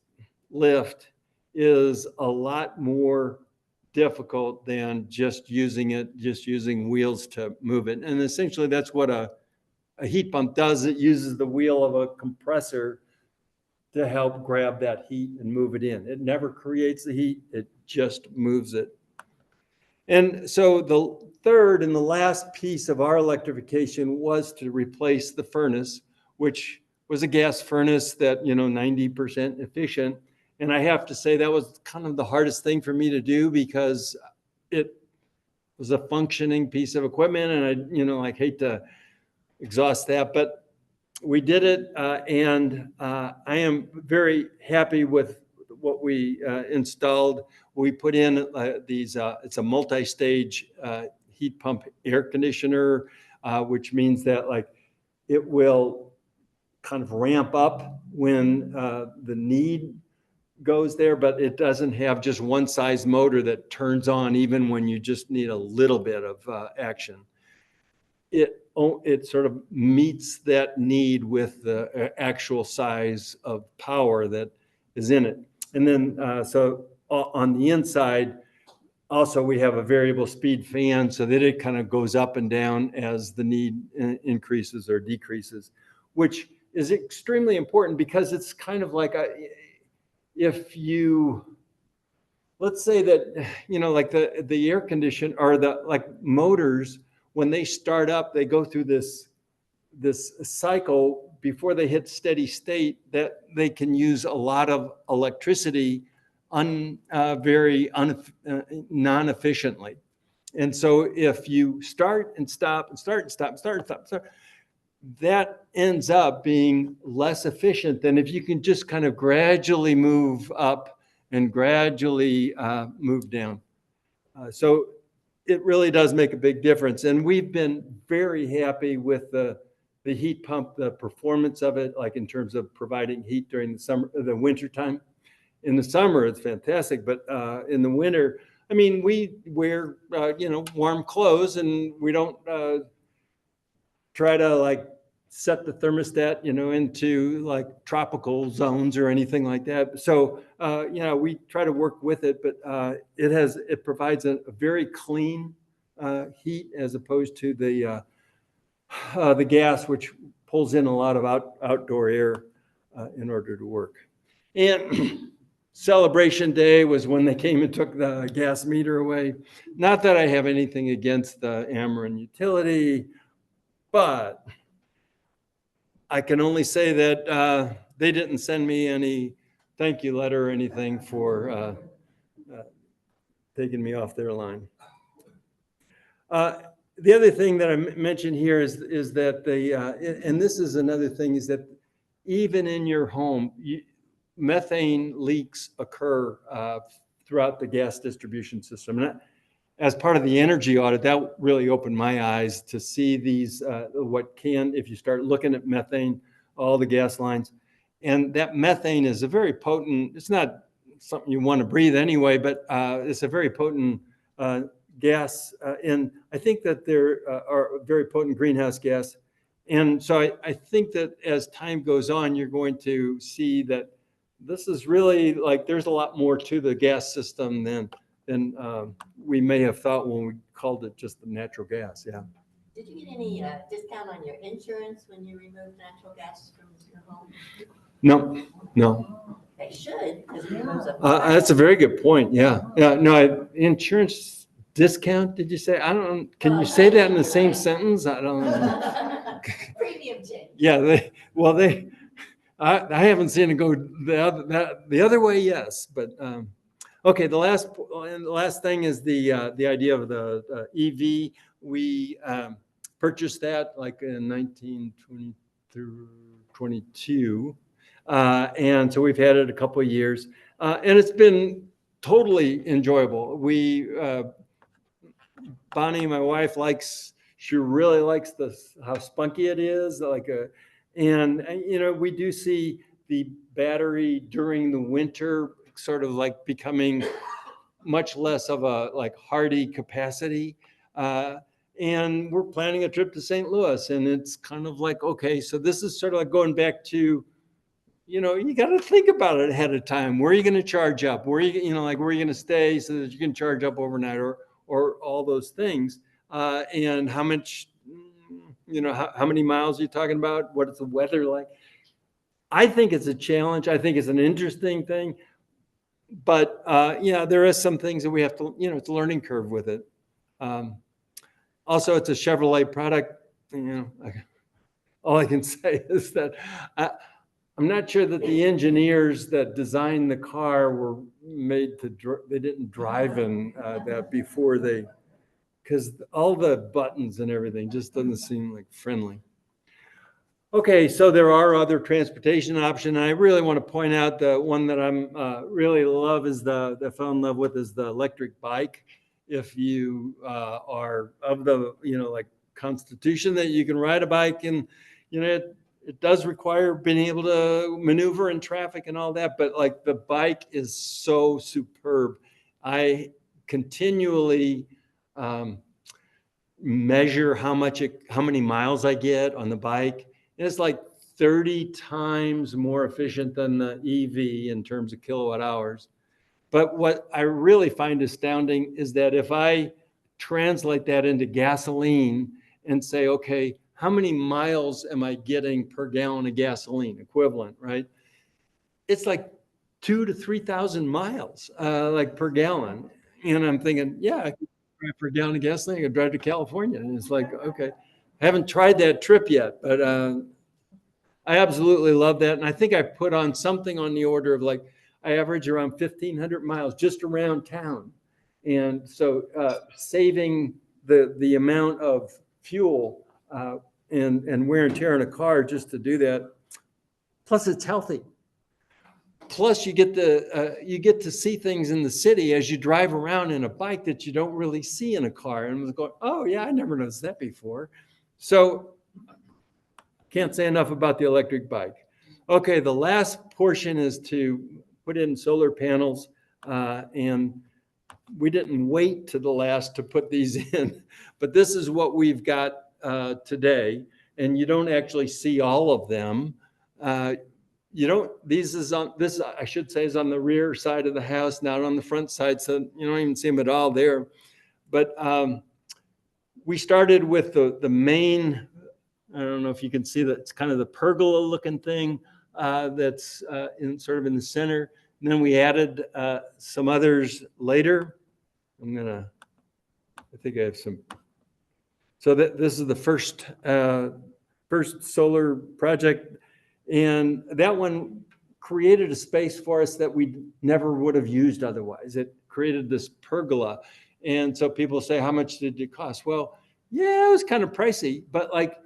B: lift is a lot more difficult than just using wheels to move it. And essentially that's what a heat pump does. It uses the wheel of a compressor to help grab that heat and move it in. It never creates the heat, it just moves it. And so the third and the last piece of our electrification was to replace the furnace, which was a gas furnace that, 90% efficient. And I have to say that was kind of the hardest thing for me to do because it was a functioning piece of equipment. And I hate to exhaust that, but we did it, and I am very happy with what we installed. We put in these, it's a multi-stage heat pump air conditioner, which means that it will kind of ramp up when the need goes there, but it doesn't have just one size motor that turns on even when you just need a little bit of action. It sort of meets that need with the actual size of power that is in it. And then, so on the inside, also we have a variable speed fan so that it kind of goes up and down as the need increases or decreases, which is extremely important because it's kind of like let's say that, like the air condition or the like motors, when they start up, they go through this cycle before they hit steady state that they can use a lot of electricity very non-efficiently. And so if you start and stop and start and stop and start and stop, that ends up being less efficient than if you can just kind of gradually move up and gradually move down. So it really does make a big difference. And we've been very happy with the heat pump, the performance of it, like in terms of providing heat during the winter time. In the summer, it's fantastic, but in the winter, I mean, we wear, warm clothes, and we don't try to like set the thermostat, into like tropical zones or anything like that. So, we try to work with it, but it provides a very clean heat as opposed to the gas, which pulls in a lot of outdoor air in order to work. And Celebration Day was when they came and took the gas meter away. Not that I have anything against the Ameren utility, but I can only say that they didn't send me any thank you letter or anything for taking me off their line. The other thing that I mentioned here is that and this is another thing, is that even in your home, methane leaks occur throughout the gas distribution system. And as part of the energy audit, that really opened my eyes to see these, if you start looking at methane, all the gas lines. And that methane is a very potent, it's not something you want to breathe anyway, but it's a very potent gas. And I think that there are very potent greenhouse gas. And so I think that as time goes on, you're going to see that this is really like, there's a lot more to the gas system than we may have thought when we called it just the natural gas. Yeah.
A: Did you get any discount on your insurance when you removed natural gas from your home?
B: No.
A: They should, because it removes a.
B: That's a very good point. Yeah. No, insurance discount, did you say? I don't, can you say that in the same sentence? I don't know.
A: Premium change.
B: Yeah, I haven't seen it go the other way, yes, but okay. The last thing is the idea of the EV. We purchased that like in 1922, and so we've had it a couple of years, and it's been totally enjoyable. Bonnie, my wife, she really likes how spunky it is, and we do see the battery during the winter sort of like becoming much less of a like hardy capacity. And we're planning a trip to St. Louis, and it's kind of like, okay, so this is sort of like going back to, you got to think about it ahead of time. Where are you going to charge up? Where are you, where are you going to stay so that you can charge up overnight, or all those things, and how much, how many miles are you talking about? What is the weather like? I think it's a challenge. I think it's an interesting thing, but there is some things that we have to, it's a learning curve with it. Also, it's a Chevrolet product. All I can say is that I'm not sure that the engineers that designed the car were made they didn't drive in that before because all the buttons and everything just doesn't seem like friendly. Okay, so there are other transportation options. I really want to point out the one that I'm really love is that I fell in love with is the electric bike. If you are of the like constitution that you can ride a bike, and it does require being able to maneuver in traffic and all that, but like the bike is so superb. I continually measure how many miles I get on the bike. And it's like 30 times more efficient than the EV in terms of kilowatt hours. But what I really find astounding is that if I translate that into gasoline and say, okay, how many miles am I getting per gallon of gasoline equivalent, right? It's like 2,000 to 3,000 miles, like per gallon. And I'm thinking, yeah, I could drive for a gallon of gasoline, I could drive to California. And it's like, okay, I haven't tried that trip yet, but I absolutely love that. And I think I put on something on the order of like, I average around 1,500 miles just around town. And so saving the amount of fuel and wear and tear on a car just to do that. Plus it's healthy. Plus you get to see things in the city as you drive around in a bike that you don't really see in a car. And I was going, oh yeah, I never noticed that before. So can't say enough about the electric bike. Okay, the last portion is to put in solar panels, and we didn't wait to the last to put these in, but this is what we've got today, and you don't actually see all of them. You don't, this I should say is on the rear side of the house, not on the front side, so you don't even see them at all there. But we started with the main, I don't know if you can see that, it's kind of the pergola looking thing that's in sort of in the center. And then we added some others later. I think I have some. So this is the first solar project. And that one created a space for us that we never would have used otherwise. It created this pergola. And so people say, how much did it cost? Well, yeah, it was kind of pricey, but like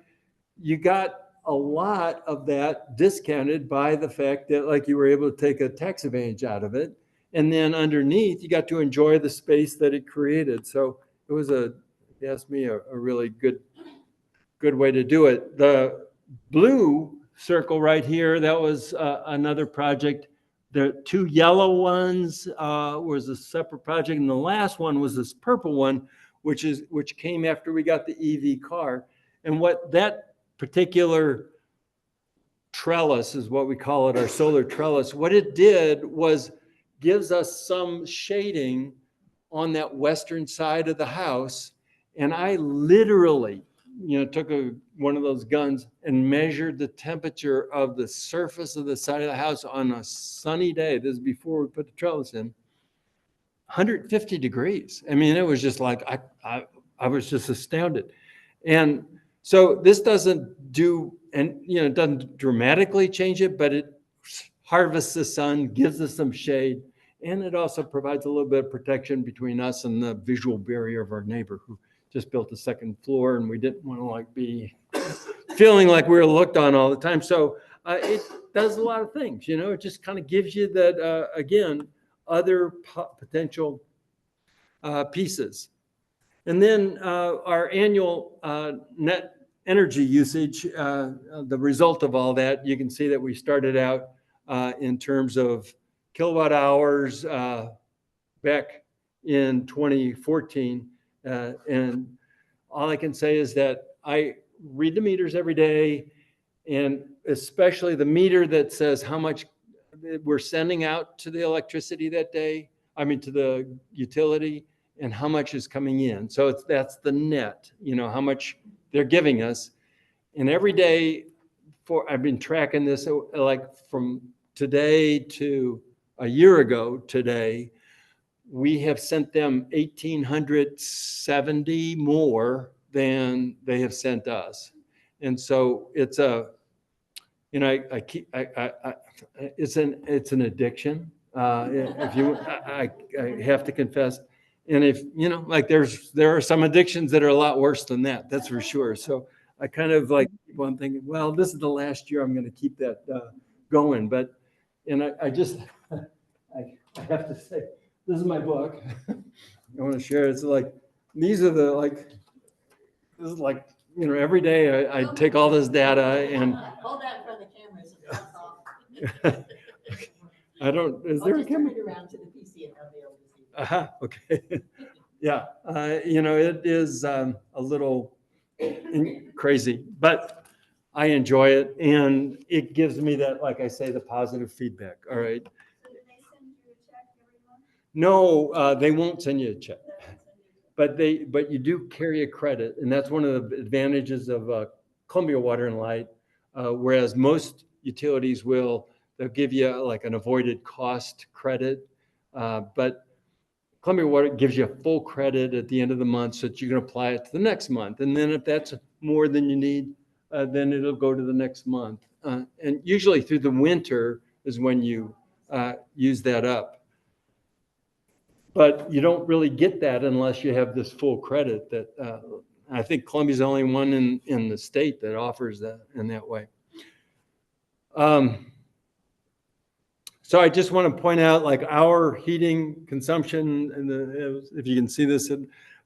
B: you got a lot of that discounted by the fact that like you were able to take a tax advantage out of it. And then underneath, you got to enjoy the space that it created. So it was if you ask me, a really good way to do it. The blue circle right here, that was another project. The two yellow ones was a separate project. And the last one was this purple one, which came after we got the EV car. And what that particular trellis is what we call it, our solar trellis. What it did was gives us some shading on that western side of the house. And I literally, took one of those guns and measured the temperature of the surface of the side of the house on a sunny day. This is before we put the trellis in. 150 degrees. I mean, it was just like, I was just astounded. And so this doesn't do, and it doesn't dramatically change it, but it harvests the sun, gives us some shade, and it also provides a little bit of protection between us and the visual barrier of our neighbor who just built a second floor, and we didn't want to like be feeling like we were looked on all the time. So it does a lot of things, it just kind of gives you that, again, other potential pieces. And then our annual net energy usage, the result of all that, you can see that we started out in terms of kilowatt hours back in 2014. And all I can say is that I read the meters every day, and especially the meter that says how much we're sending out to the electricity that day, to the utility, and how much is coming in. So that's the net, how much they're giving us. And every day I've been tracking this like from today to a year ago today, we have sent them 1,870 more than they have sent us. And so it's it's an addiction. If you, I have to confess. And if, there are some addictions that are a lot worse than that, that's for sure. So I kind of like keep on thinking, well, this is the last year I'm going to keep that going. But, and I just, I have to say, this is my book. I want to share. It's like, these are this is like, every day I take all this data and.
A: Hold that in front of the camera so it's off.
B: I don't, is there a
A: just turn
B: camera?
A: it around to the PC and they'll be able to see.
B: Okay. Yeah. It is a little crazy, but I enjoy it. And it gives me that, like I say, the positive feedback. All right.
F: So do they send you a check every month?
B: No, they won't send you a check, but you do carry a credit. And that's one of the advantages of Columbia Water and Light. Whereas most utilities will they'll give you like an avoided cost credit. But Columbia Water gives you a full credit at the end of the month so that you can apply it to the next month. And then if that's more than you need, then it'll go to the next month. And usually through the winter is when you use that up. But you don't really get that unless you have this full credit that I think Columbia's the only one in the state that offers that in that way. So I just want to point out, like, our heating consumption, and if you can see this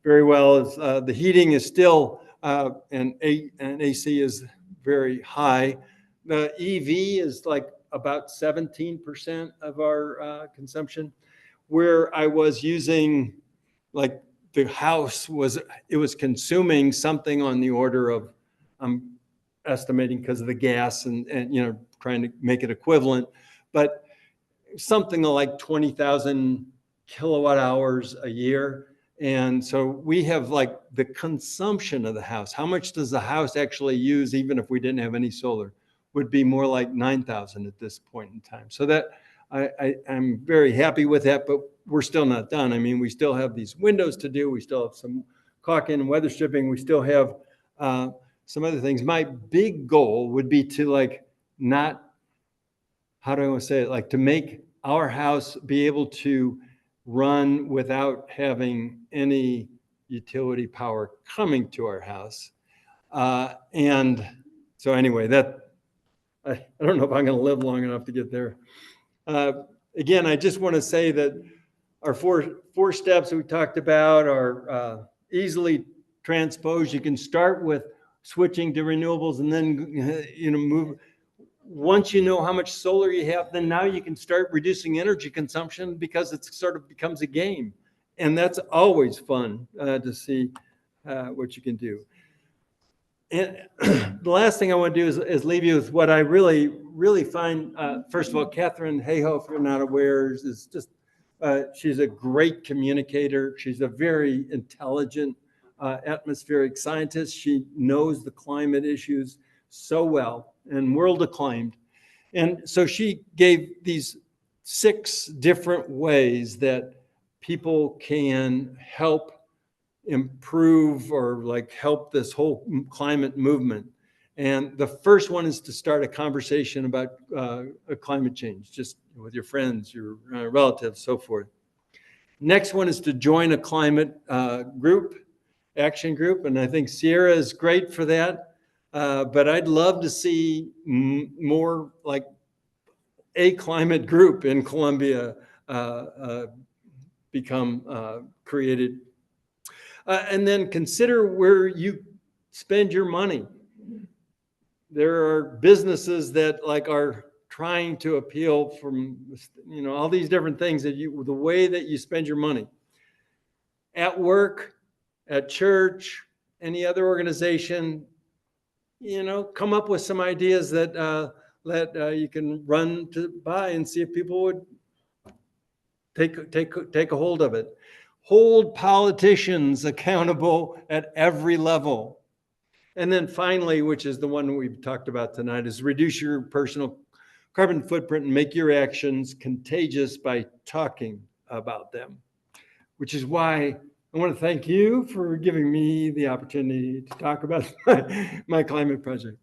B: very well, is the heating is still and AC is very high. The EV is like about 17% of our consumption. Where I was using, like, the house was consuming something on the order of, I'm estimating because of the gas and trying to make it equivalent, but something like 20,000 kilowatt hours a year. And so we have like the consumption of the house. How much does the house actually use, even if we didn't have any solar, would be more like 9,000 at this point in time. So that I'm very happy with that, but we're still not done. I mean, we still have these windows to do. We still have some caulking and weather stripping. We still have some other things. My big goal would be to, like, not, how do I want to say it? Like, to make our house be able to run without having any utility power coming to our house. And so anyway, I don't know if I'm going to live long enough to get there. Again, I just want to say that our four steps that we talked about are easily transposed. You can start with switching to renewables and then move. Once you know how much solar you have, then now you can start reducing energy consumption because it sort of becomes a game. And that's always fun to see what you can do. And the last thing I want to do is leave you with what I really find. First of all, Catherine Hayhoe, if you're not aware, is just, she's a great communicator. She's a very intelligent atmospheric scientist. She knows the climate issues so well and world acclaimed. And so she gave these 6 different ways that people can help improve or like help this whole climate movement. And the first one is to start a conversation about climate change, just with your friends, your relatives, so forth. Next one is to join a climate action group. And I think Sierra is great for that. But I'd love to see more like a climate group in Columbia become created. And then consider where you spend your money. There are businesses that like are trying to appeal from, all these different things that the way that you spend your money at work, at church, any other organization. Come up with some ideas that you can run by and see if people would take a hold of it. Hold politicians accountable at every level. And then finally, which is the one we've talked about tonight, is reduce your personal carbon footprint and make your actions contagious by talking about them, which is why I want to thank you for giving me the opportunity to talk about my climate project.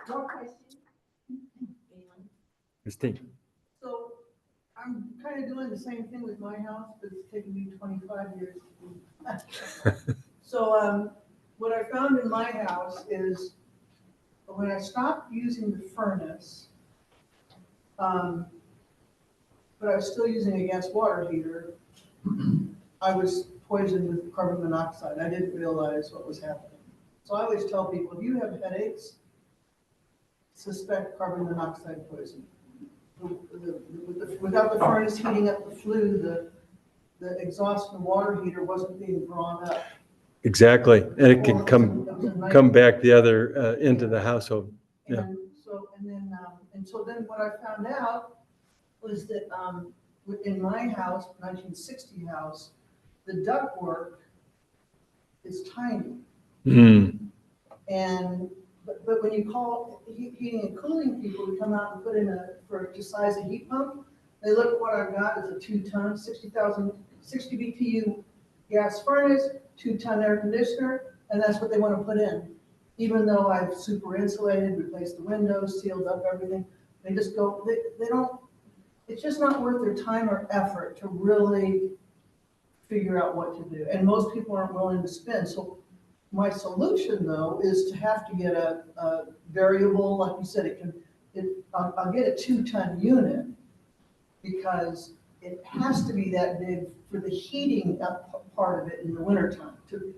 E: More questions?
B: Christine.
E: So I'm kind of doing the same thing with my house, but it's taken me 25 years to do. So what I found in my house is when I stopped using the furnace, but I was still using a gas water heater, I was poisoned with carbon monoxide. I didn't realize what was happening. So I always tell people, if you have headaches, suspect carbon monoxide poisoning. Without the furnace heating up the flue, the exhaust from the water heater wasn't being drawn up.
B: Exactly, and it can come back the other into the household. Yeah.
E: And so then what I found out was that in my house, 1960 house, the ductwork is tiny.
B: Mm.
E: But when you call heating and cooling people to come out and put in to size a heat pump, they look at what I've got is a 2-ton, 60 BTU gas furnace, 2-ton air conditioner, and that's what they want to put in. Even though I've super insulated, replaced the windows, sealed up everything, they just go, they don't, it's just not worth their time or effort to really figure out what to do. And most people aren't willing to spend. So my solution though is to have to get a variable, like you said, I'll get a 2-ton unit because it has to be that big for the heating up part of it in the wintertime to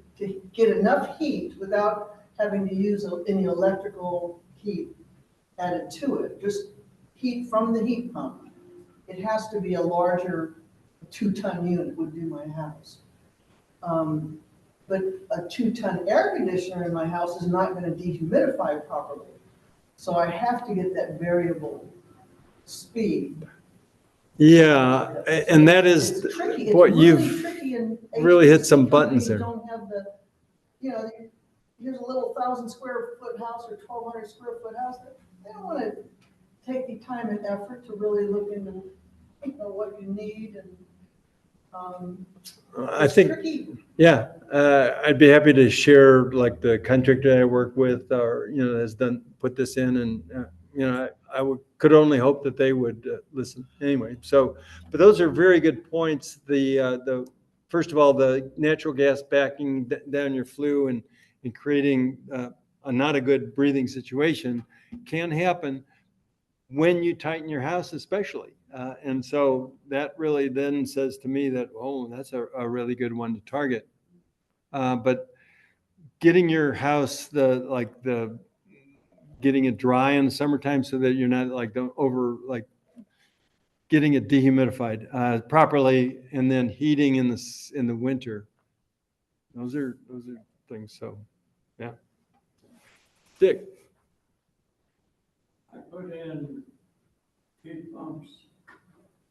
E: get enough heat without having to use any electrical heat added to it, just heat from the heat pump. It has to be a larger 2-ton unit would do my house. But a 2-ton air conditioner in my house is not going to dehumidify properly. So I have to get that variable speed.
B: Yeah, and that is
E: It's tricky. It's
B: what
E: really
B: you've
E: tricky in
B: really hit some
E: HVAC
B: buttons
E: companies
B: there.
E: Don't have the, here's a little 1,000 square foot house or 1,200 square foot house. They don't want to take the time and effort to really look into, what you need and.
B: I
E: It's
B: think,
E: tricky.
B: yeah, I'd be happy to share like the contractor I work with or, has put this in and, I could only hope that they would listen anyway. So, but those are very good points. First of all, the natural gas backing down your flue and creating not a good breathing situation can happen when you tighten your house, especially. And so that really then says to me that, oh, that's a really good one to target. But getting your house, getting it dry in the summertime so that you're not getting it dehumidified properly and then heating in the winter. Those are things. So, yeah. Dick.
G: I put in heat pumps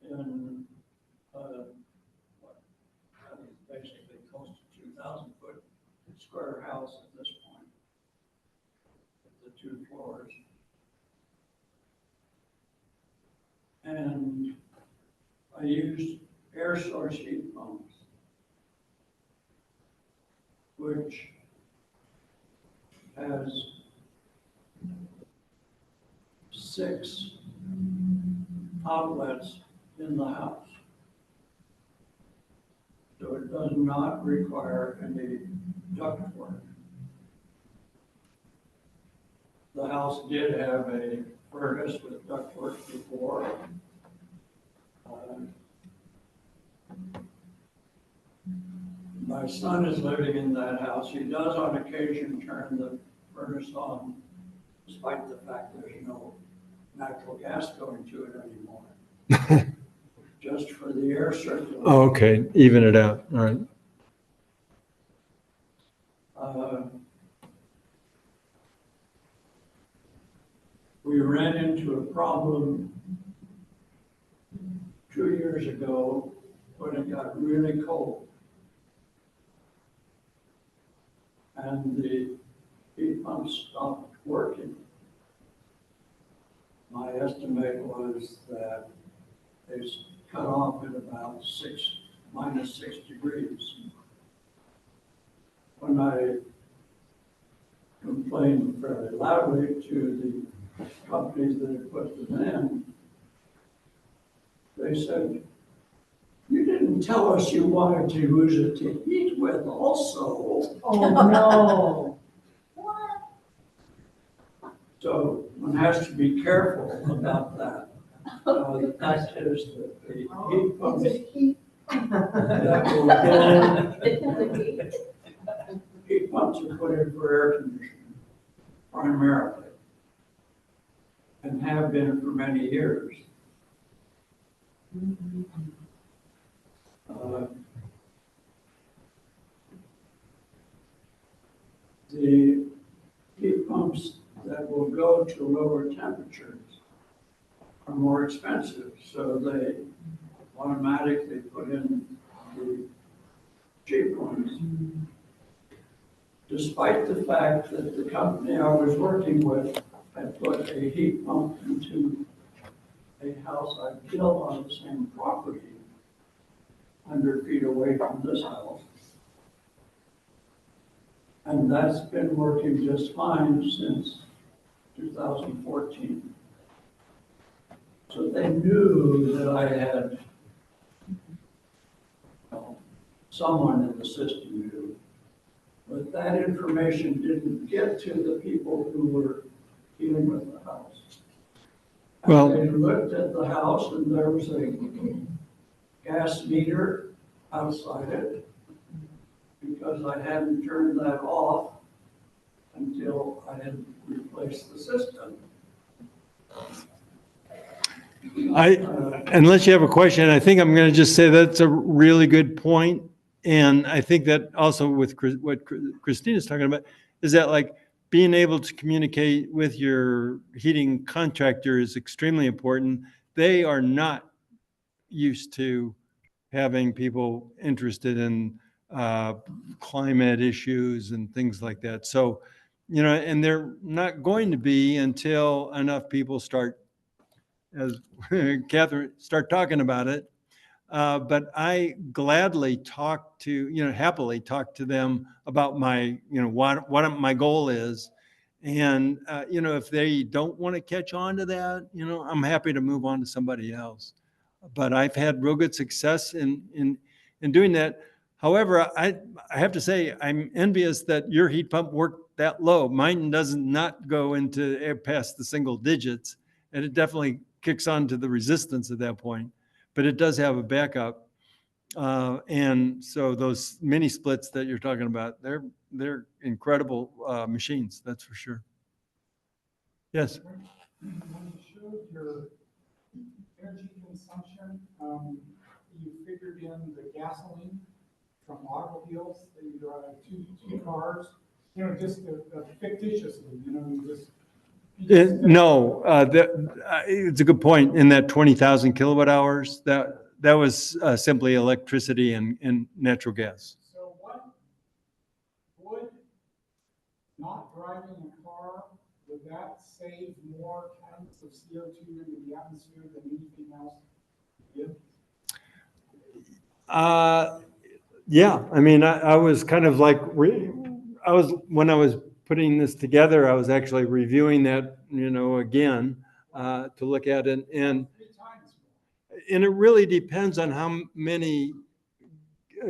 G: in, basically close to 2,000 foot square house at this point, the 2 floors. And I used air source heat pumps, which has 6 outlets in the house. So it does not require any ductwork. The house did have a furnace with ductwork before. My son is living in that house. He does on occasion turn the furnace on, despite the fact there's no natural gas going to it anymore. Just for the air circulation.
B: Oh, okay. Even it out. All right.
G: We ran into a problem 2 years ago when it got really cold. And the heat pumps stopped working. My estimate was that they cut off at about -6 degrees. When I complained fairly loudly to the companies that had put them in, they said, "You didn't tell us you wanted to use it to heat with also."
E: Oh, no.
G: So one has to be careful about that. The fact is that the heat pumps
E: It's a heat.
G: that will go, heat pumps are put in for air conditioning primarily and have been for many years. The heat pumps that will go to lower temperatures are more expensive, so they automatically put in the cheap ones. despite the fact that the company I was working with had put a heat pump into a house I built on the same property, 100 feet away from this house. And that's been working just fine since 2014. So they knew that I had, well, someone in the system knew. But that information didn't get to the people who were dealing with the house.
B: Well-
G: They looked at the house and there was a gas meter outside it because I hadn't turned that off until I had replaced the system.
B: Unless you have a question, I think I'm going to just say that's a really good point. And I think that also with what Christina's talking about is that like being able to communicate with your heating contractor is extremely important. They are not used to having people interested in climate issues and things like that. So, you know, and they're not going to be until enough people start, as Catherine, start talking about it. But I gladly talk to, you know, happily talk to them about my, you know, what my goal is. And, you know, if they don't want to catch on to that, you know, I'm happy to move on to somebody else. But I've had real good success in doing that. However, I have to say, I'm envious that your heat pump worked that low. Mine doesn't not go into past the single digits, and it definitely kicks on to the resistance at that point. But it does have a backup. And so those mini splits that you're talking about, they're incredible machines, that's for sure. Yes.
D: When you showed your energy consumption, you figured in the gasoline from automobiles that you drive two cars, you know, just fictitiously, you know, you just.
B: No, it's a good point. In that 20,000 kilowatt hours, that was simply electricity and natural gas.
D: So what would not driving a car, would that save more tons of CO2 into the atmosphere than anything else did?
B: Yeah, I mean, I was kind of like, when I was putting this together, I was actually reviewing that, you know, again, to look at it. And
D: 3 times more.
B: it really depends on how many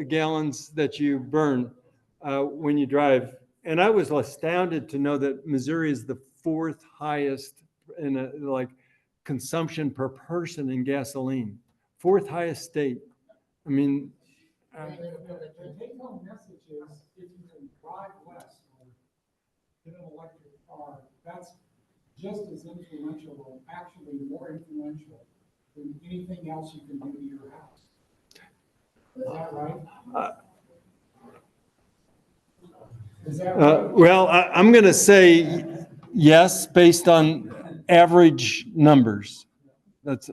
B: gallons that you burn when you drive. And I was astounded to know that Missouri is the 4th highest in like consumption per person in gasoline. 4th highest state. I mean,
D: The take-home message is if you can drive less or get an electric car, that's just as influential, or actually more influential than anything else you can do to your house. Is that right? Is that right?
B: well, I'm going to say yes, based on average numbers. That's,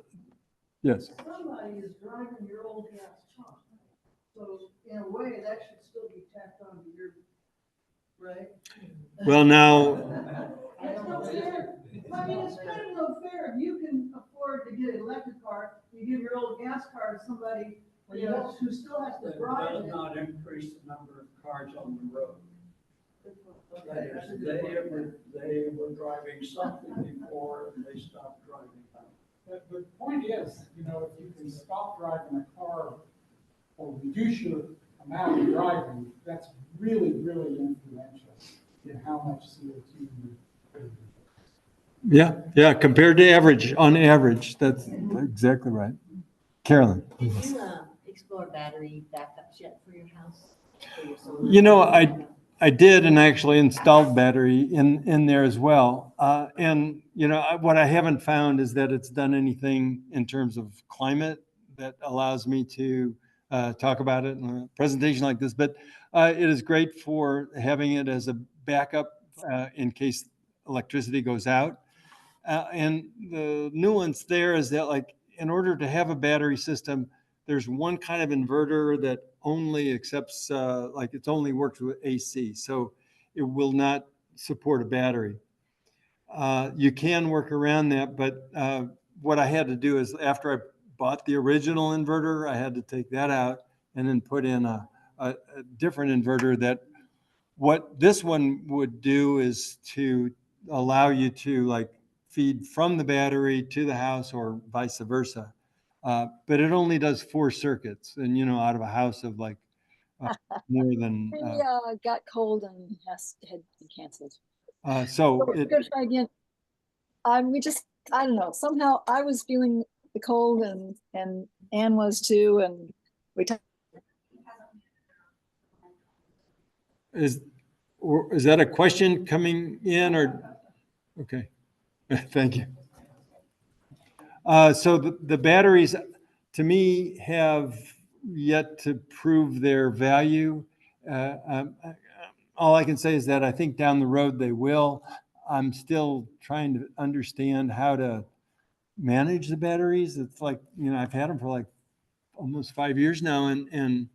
B: yes.
E: Somebody is driving your old gas truck. So in a way, that should still be tacked onto your, right?
B: Well, now,
E: That's no fair. I mean, it's kind of no fair. If you can afford to get an electric car, you give your old gas car to somebody, you know, who still has to
G: That
E: drive
G: does
E: it.
G: not increase the number of cars on the road.
E: Okay, that's a
G: That
E: good
G: is,
E: point.
G: they were driving something before and they stopped driving.
D: The point is, you know, if you can stop driving a car or reduce your amount of driving, that's really, really influential in how much CO2 you produce.
B: yeah, compared to average, on average, that's exactly right. Carolyn.
A: Did you explore battery backups yet for your house? For your solar?
B: You know, I did, and actually installed battery in there as well. And, you know, what I haven't found is that it's done anything in terms of climate that allows me to talk about it in a presentation like this. But it is great for having it as a backup in case electricity goes out. And the nuance there is that, like, in order to have a battery system, there's one kind of inverter that only accepts, like, it only works with AC. So it will not support a battery. You can work around that, but what I had to do is after I bought the original inverter, I had to take that out and then put in a different inverter that what this one would do is to allow you to like feed from the battery to the house or vice versa. But it only does 4 circuits and, you know, out of a house of like more than,
H: He got cold and had been canceled.
B: so
H: So we're
B: it,
H: gonna try again. I don't know. Somehow I was feeling the cold and Anne was too, and we talked.
B: is that a question coming in or? Okay, thank you. So the batteries, to me, have yet to prove their value. All I can say is that I think down the road they will. I'm still trying to understand how to manage the batteries. It's like, you know, I've had them for like almost 5 years now and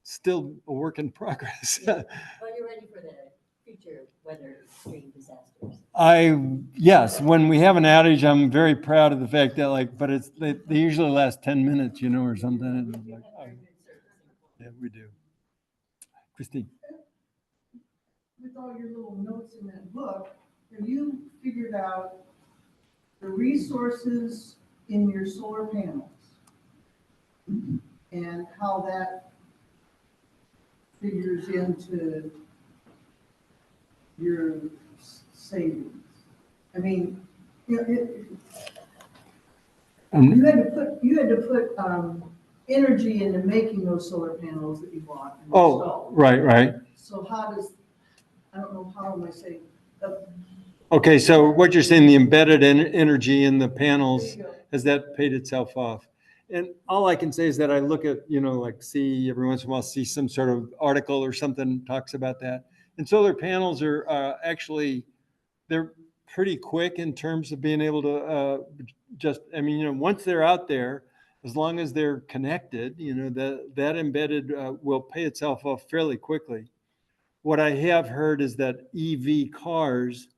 B: still a work in progress.
A: Well, you're ready for the future weather extreme disasters.
B: Yes, when we have an outage, I'm very proud of the fact that like, but they usually last 10 minutes, you know, or something. And I'm like, oh, yeah, we do. Christine.
E: With all your little notes in that book, have you figured out the resources in your solar panels? And how that figures into your savings? I mean, you know, you had to put energy into making those solar panels that you bought and installed.
B: Right.
E: So how does, I don't know, how am I saying?
B: Okay, so what you're saying, the embedded energy in the panels,
E: There you go.
B: has that paid itself off? And all I can say is that I look at, you know, like see every once in a while, see some sort of article or something talks about that. And solar panels are actually, they're pretty quick in terms of being able to I mean, you know, once they're out there, as long as they're connected, you know, that embedded will pay itself off fairly quickly. What I have heard is that EV cars,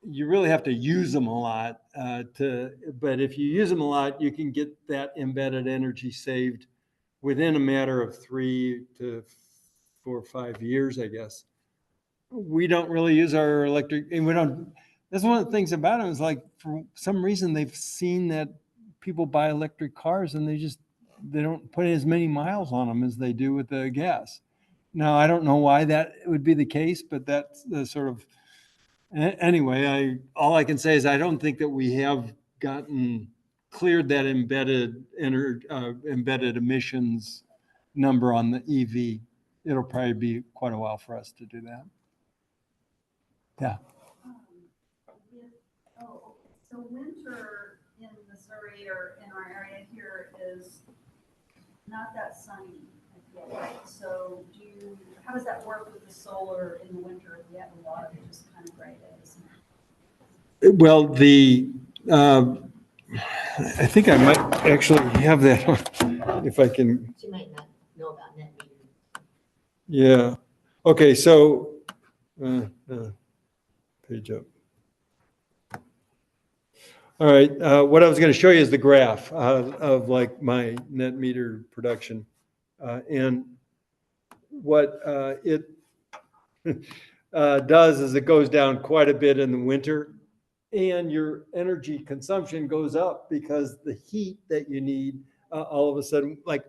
B: you really have to use them a lot but if you use them a lot, you can get that embedded energy saved within a matter of 3 to 4 or 5 years, I guess. We don't really use our electric, and we don't, that's one of the things about them is like, for some reason, they've seen that people buy electric cars and they don't put as many miles on them as they do with the gas. Now, I don't know why that would be the case, but that's the sort of, anyway, all I can say is I don't think that we have cleared that embedded emissions number on the EV. It'll probably be quite a while for us to do that. Yeah.
F: So winter in Missouri or in our area here is not that sunny, I feel like. So how does that work with the solar in the winter if we have a lot of just kind of gray days?
B: Well, I think I might actually have that if I can.
A: She might not know about net metering.
B: Yeah. Okay. So page up. All right. What I was going to show you is the graph of like my net meter production. And what it does is it goes down quite a bit in the winter. And your energy consumption goes up because the heat that you need all of a sudden, like,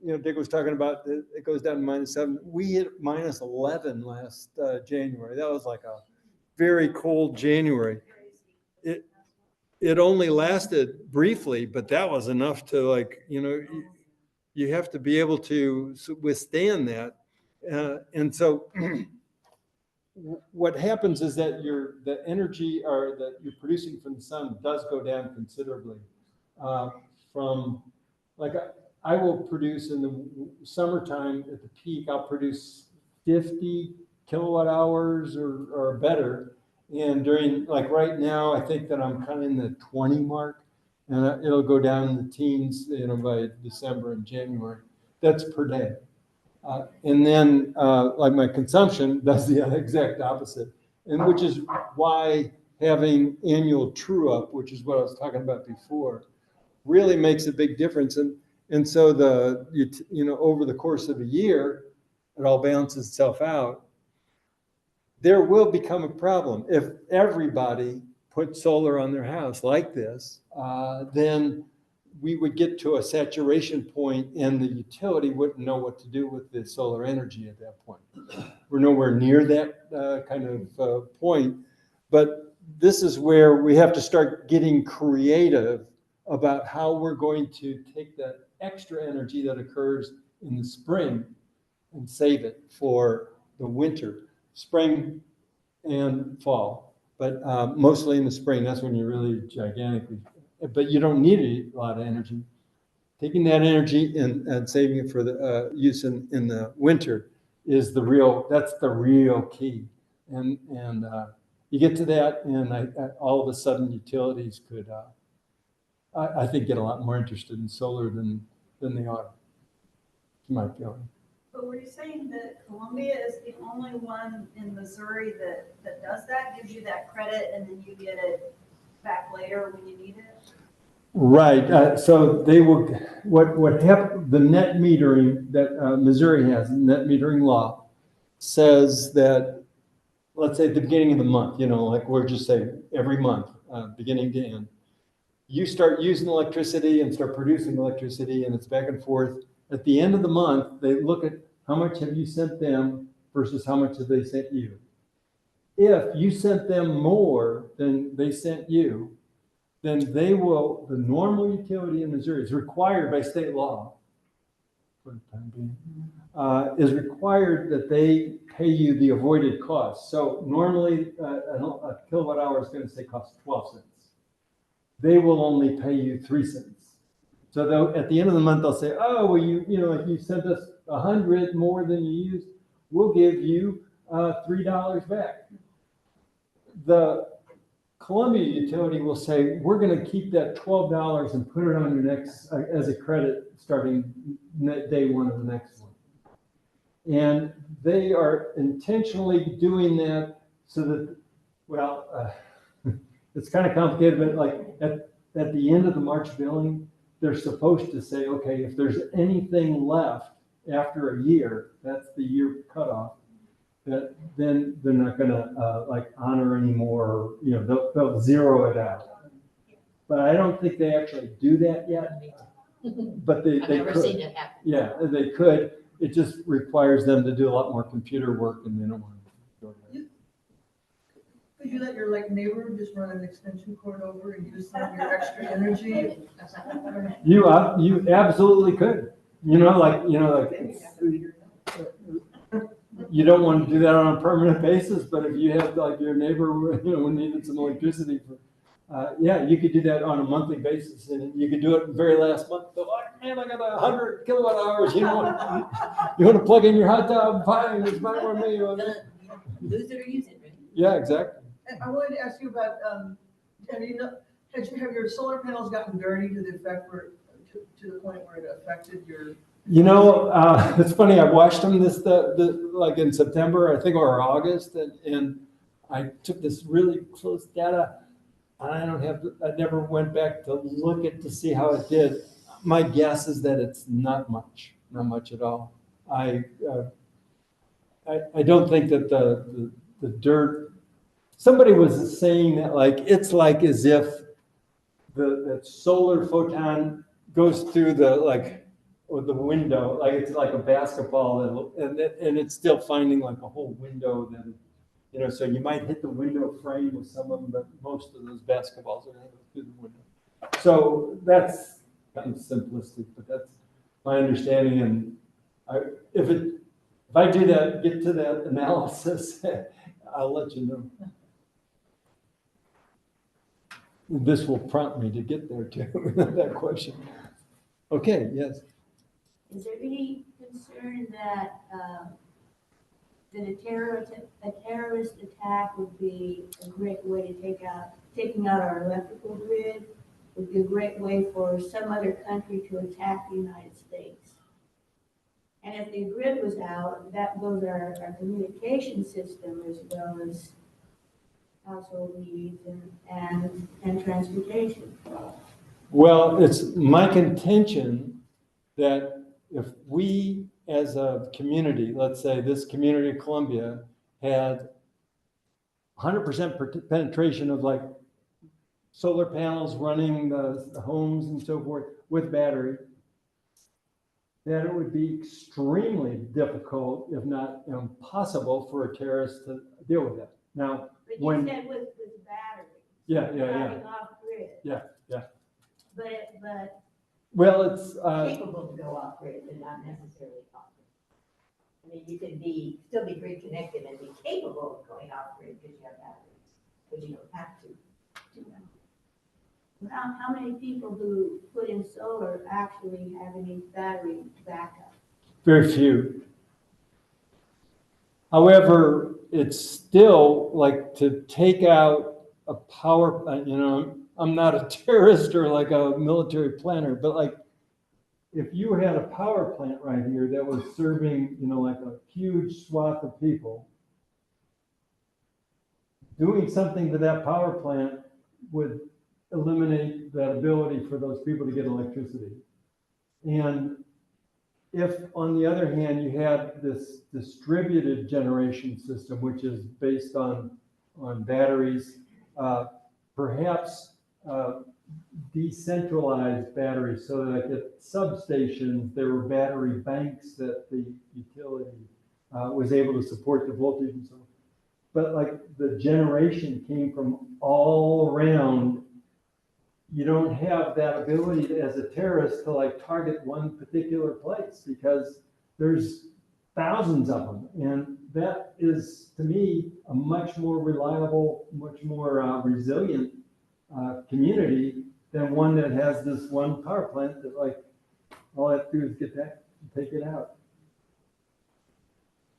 B: you know, Dick was talking about, it goes down to -7. We hit -11 last January. That was like a very cold January. It only lasted briefly, but that was enough to, like, you know, you have to be able to withstand that. And so what happens is that the energy or that you're producing from the sun does go down considerably. From like I will produce in the summertime at the peak, I'll produce 50 kilowatt hours or better. And during, like right now, I think that I'm kind of in the 20 mark, and it'll go down in the teens, you know, by December and January. That's per day. And then like my consumption does the exact opposite. And which is why having annual true up, which is what I was talking about before, really makes a big difference. And so over the course of a year, it all balances itself out. There will become a problem. If everybody put solar on their house like this, then we would get to a saturation point and the utility wouldn't know what to do with the solar energy at that point. We're nowhere near that kind of point, but this is where we have to start getting creative about how we're going to take that extra energy that occurs in the spring and save it for the winter, spring and fall, but mostly in the spring. That's when you're really gigantically, but you don't need a lot of energy. Taking that energy and saving it for the use in the winter is that's the real key. And you get to that, and all of a sudden utilities could, I think, get a lot more interested in solar than they are, in my feeling.
F: But were you saying that Columbia is the only one in Missouri that does that, gives you that credit, and then you get it back later when you need it?
B: Right. So they will. What happened? The net metering that Missouri has, net metering law, says that, let's say at the beginning of the month, like we're just saying every month, beginning to end, you start using electricity and start producing electricity, and it's back and forth. At the end of the month, they look at how much have you sent them versus how much have they sent you. If you sent them more than they sent you, then the normal utility in Missouri is required by state law, for the time being, is required that they pay you the avoided cost. So normally a kilowatt hour is going to cost 12 cents. They will only pay you 3 cents. So at the end of the month, they'll say, oh, well, if you sent us 100 more than you used, we'll give you $3 back. The Columbia utility will say, we're going to keep that $12 and put it on your next as a credit starting day one of the next one. And they are intentionally doing that so that, it's kind of complicated, but like at the end of the March billing, they're supposed to say, okay, if there's anything left after a year, that's the year cutoff, that then they're not going to honor anymore. They'll zero it out. But I don't think they actually do that yet. But they
A: I've never
B: could.
A: seen it happen.
B: Yeah, they could. It just requires them to do a lot more computer work, and they don't want to do that.
E: Could you let your neighbor just run an extension cord over and use some of your extra energy?
B: You absolutely could. You don't want to do that on a permanent basis, but if you have your neighbor, who needed some electricity for, you could do that on a monthly basis, and you could do it the very last month. So, man, I got 100 kilowatt hours. You want to plug in your hot tub? Fine, it's fine with me.
A: Lose it or use it, right?
B: Yeah, exactly.
E: And I wanted to ask you about, have your solar panels gotten dirty to the effect to the point where it affected your?
B: It's funny. I watched them like in September, I think, or August, and I took this really close data. I never went back to look to see how it did. My guess is that it's not much at all. I don't think that the dirt. Somebody was saying that it's like as if the solar photon goes through the window, it's like a basketball, and it's still finding a whole window that, so you might hit the window frame with some of them, but most of those basketballs are going to go through the window. So that's kind of simplistic, but that's my understanding. And if I do that, get to that analysis, I'll let you know. This will prompt me to get there too, that question. Okay, yes.
I: Is there any concern that a terrorist attack would be a great way to taking out our electrical grid, would be a great way for some other country to attack the United States? And if the grid was out, that goes our communication system as well as household needs and transportation.
B: Well, it's my contention that if we, as a community, let's say this community of Columbia, had 100% penetration of like solar panels running the homes and so forth with battery, that it would be extremely difficult, if not impossible, for a terrorist to deal with that. Now,
I: But
B: when,
I: you said with batteries.
B: yeah.
I: Driving off grid.
B: Yeah.
I: But
B: Well, it's,
A: Capable to go off grid, but not necessarily off grid. I mean, you can still be grid connected and be capable of going off grid because you have batteries, but you don't have to.
I: how many people who put in solar actually have any battery backup?
B: very few. However, it's still like to take out a power, I'm not a terrorist or like a military planner, but like if you had a power plant right here that was serving, like a huge swath of people, doing something to that power plant would eliminate that ability for those people to get electricity. And if, on the other hand, you had this distributed generation system, which is based on batteries, perhaps decentralized batteries, so that at substations, there were battery banks that the utility was able to support the voltage and so on. But like the generation came from all around. You don't have that ability as a terrorist to like target one particular place because there's thousands of them. And that is, to me, a much more reliable, much more resilient community than one that has this one power plant that like, all I have to do is get that and take it out.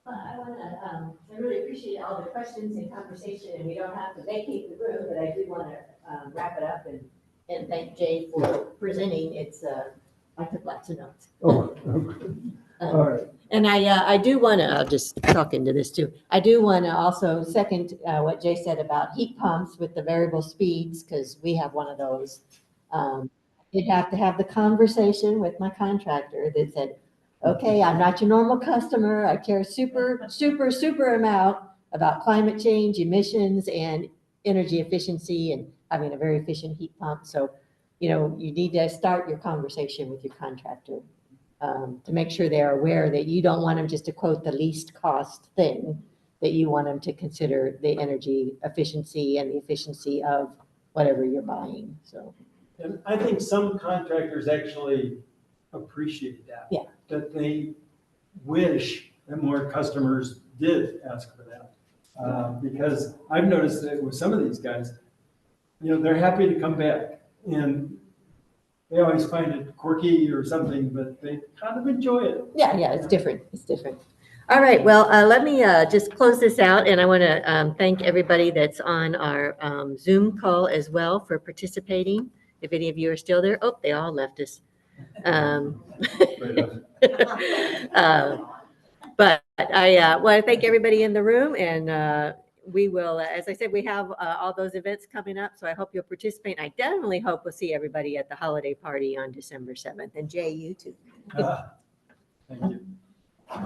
A: I want to, I really appreciate all the questions and conversation, and we don't have to vacate the room, but I do want to wrap it up and thank Jay for presenting. I took lots of notes.
B: Oh, all right.
A: And I do want to, I'll just talk into this too. I do want to also second what Jay said about heat pumps with the variable speeds, because we have one of those. You'd have to have the conversation with my contractor that said, okay, I'm not your normal customer. I care super amount about climate change, emissions, and energy efficiency, and having a very efficient heat pump. So, you need to start your conversation with your contractor to make sure they're aware that you don't want them just to quote the least cost thing, that you want them to consider the energy efficiency and the efficiency of whatever you're buying. So,
B: And I think some contractors actually appreciate that.
A: Yeah.
B: That they wish that more customers did ask for that. Because I've noticed that with some of these guys, they're happy to come back and they always find it quirky or something, but they kind of enjoy it.
A: yeah, it's different. It's different. All right, well, let me just close this out, and I want to thank everybody that's on our Zoom call as well for participating. If any of you are still there, oh, they all left us. But I want to thank everybody in the room, and we will, as I said, we have all those events coming up, so I hope you'll participate. I definitely hope we'll see everybody at the holiday party on December 7th, and Jay, you too.
B: Thank you.
E: I